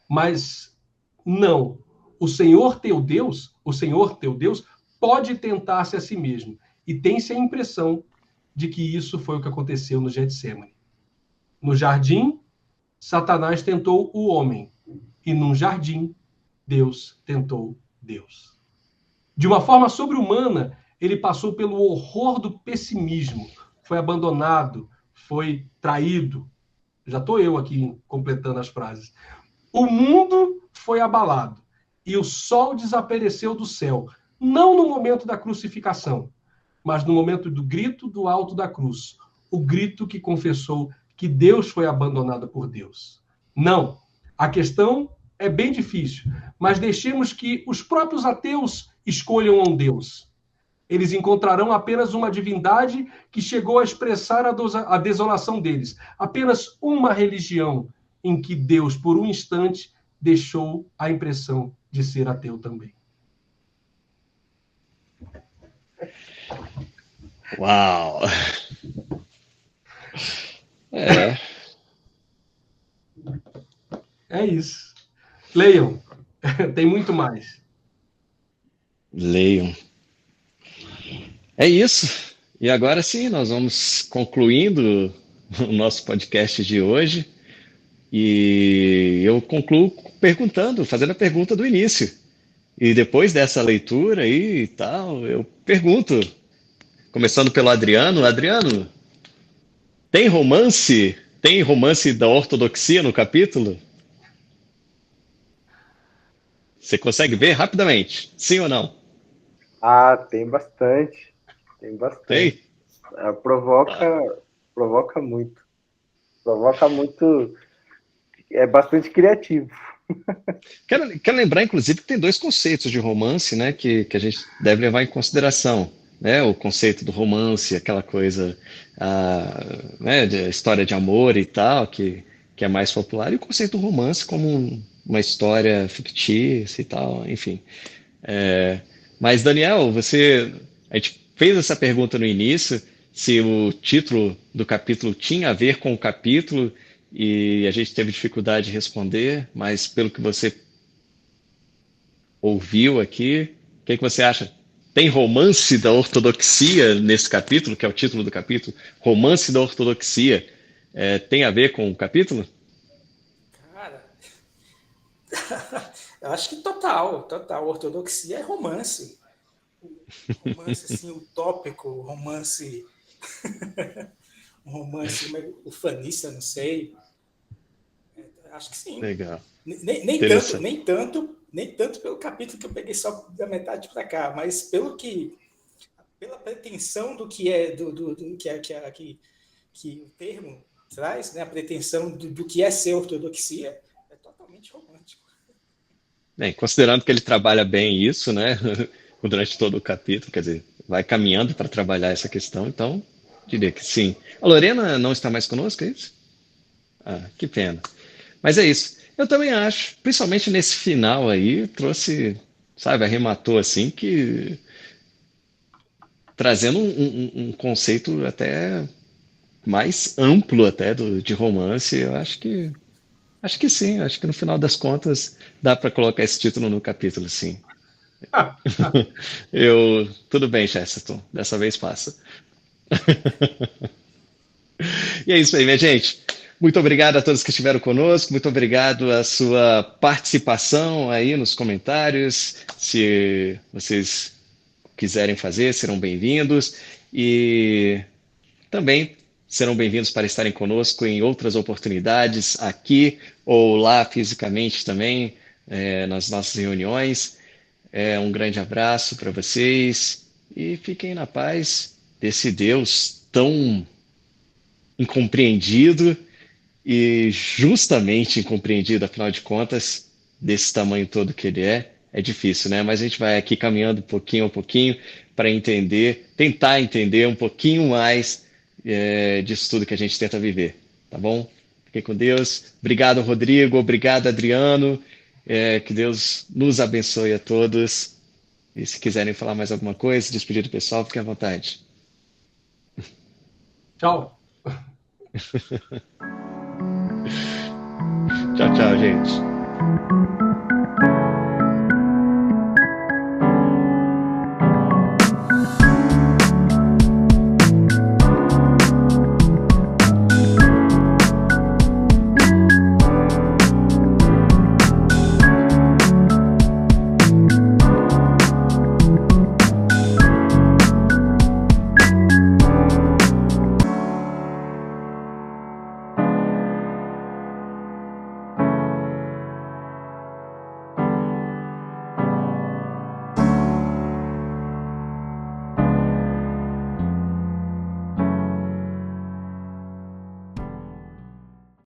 Mas não, o Senhor teu Deus pode tentar-se a si mesmo. E tem-se a impressão de que isso foi o que aconteceu no Getsêmani. No jardim, Satanás tentou o homem. E num jardim, Deus tentou Deus. De uma forma sobre-humana, ele passou pelo horror do pessimismo. Foi abandonado, foi traído. Já estou eu aqui completando as frases. O mundo foi abalado e o sol desapareceu do céu, não no momento da crucificação, mas no momento do grito do alto da cruz, o grito que confessou que Deus foi abandonado por Deus. Não, a questão é bem difícil, mas deixemos que os próprios ateus escolham um Deus. Eles encontrarão apenas uma divindade que chegou a expressar a desolação deles. Apenas uma religião em que Deus, por um instante, deixou a impressão de ser ateu também. Uau! É. É isso. Leiam. Tem muito mais. Leiam. É isso. E agora sim, nós vamos concluindo o nosso podcast de hoje. E eu concluo perguntando, fazendo a pergunta do início. E depois dessa leitura aí e tal, eu pergunto, começando pelo Adriano. Adriano, tem romance? Tem romance da ortodoxia no capítulo? Você consegue ver rapidamente? Sim ou não? Ah, tem bastante. Tem bastante. Tem? Provoca muito. Provoca muito. É bastante criativo. Quero lembrar, inclusive, que tem dois conceitos de romance, né, que a gente deve levar em consideração, né? O conceito do romance, aquela coisa, né, de história de amor e tal, que é mais popular, e o conceito do romance como uma história fictícia e tal, enfim. Mas, Daniel, a gente fez essa pergunta no início, se o título do capítulo tinha a ver com o capítulo, e a gente teve dificuldade de responder, mas pelo que você ouviu aqui, o que você acha? Tem romance da ortodoxia nesse capítulo, que é o título do capítulo? Romance da ortodoxia tem a ver com o capítulo? Cara, eu acho que total. Ortodoxia é romance. Romance assim, utópico, romance um romance ufanista, não sei. Acho que sim. Legal. Nem tanto pelo capítulo que eu peguei só da metade para cá, mas pela pretensão do que é que o termo traz, né? A pretensão do que é ser ortodoxia, é totalmente romântico. Bem, considerando que ele trabalha bem isso, né, durante todo o capítulo, quer dizer, vai caminhando para trabalhar essa questão, então diria que sim. A Lorena não está mais conosco, é isso? Ah, que pena. Mas é isso. Eu também acho, principalmente nesse final aí, trouxe, sabe, arrematou assim, que trazendo um conceito até mais amplo até de romance, eu acho que sim, acho que no final das contas dá para colocar esse título no capítulo, sim. Tudo bem, Chesterton, dessa vez passa. E é isso aí, minha gente. Muito obrigado a todos que estiveram conosco, muito obrigado a sua participação aí nos comentários. Se vocês quiserem fazer, serão bem-vindos. E também serão bem-vindos para estarem conosco em outras oportunidades, aqui ou lá fisicamente também, nas nossas reuniões. Um grande abraço para vocês e fiquem na paz desse Deus tão incompreendido e justamente incompreendido, afinal de contas, desse tamanho todo que ele é difícil, né? Mas a gente vai aqui caminhando pouquinho a pouquinho para entender, tentar entender um pouquinho mais disso tudo que a gente tenta viver, tá bom? Fiquem com Deus. Obrigado, Rodrigo. Obrigado, Adriano. Que Deus nos abençoe a todos. E se quiserem falar mais alguma coisa, despedir do pessoal, fiquem à vontade. Tchau. Tchau, tchau, gente.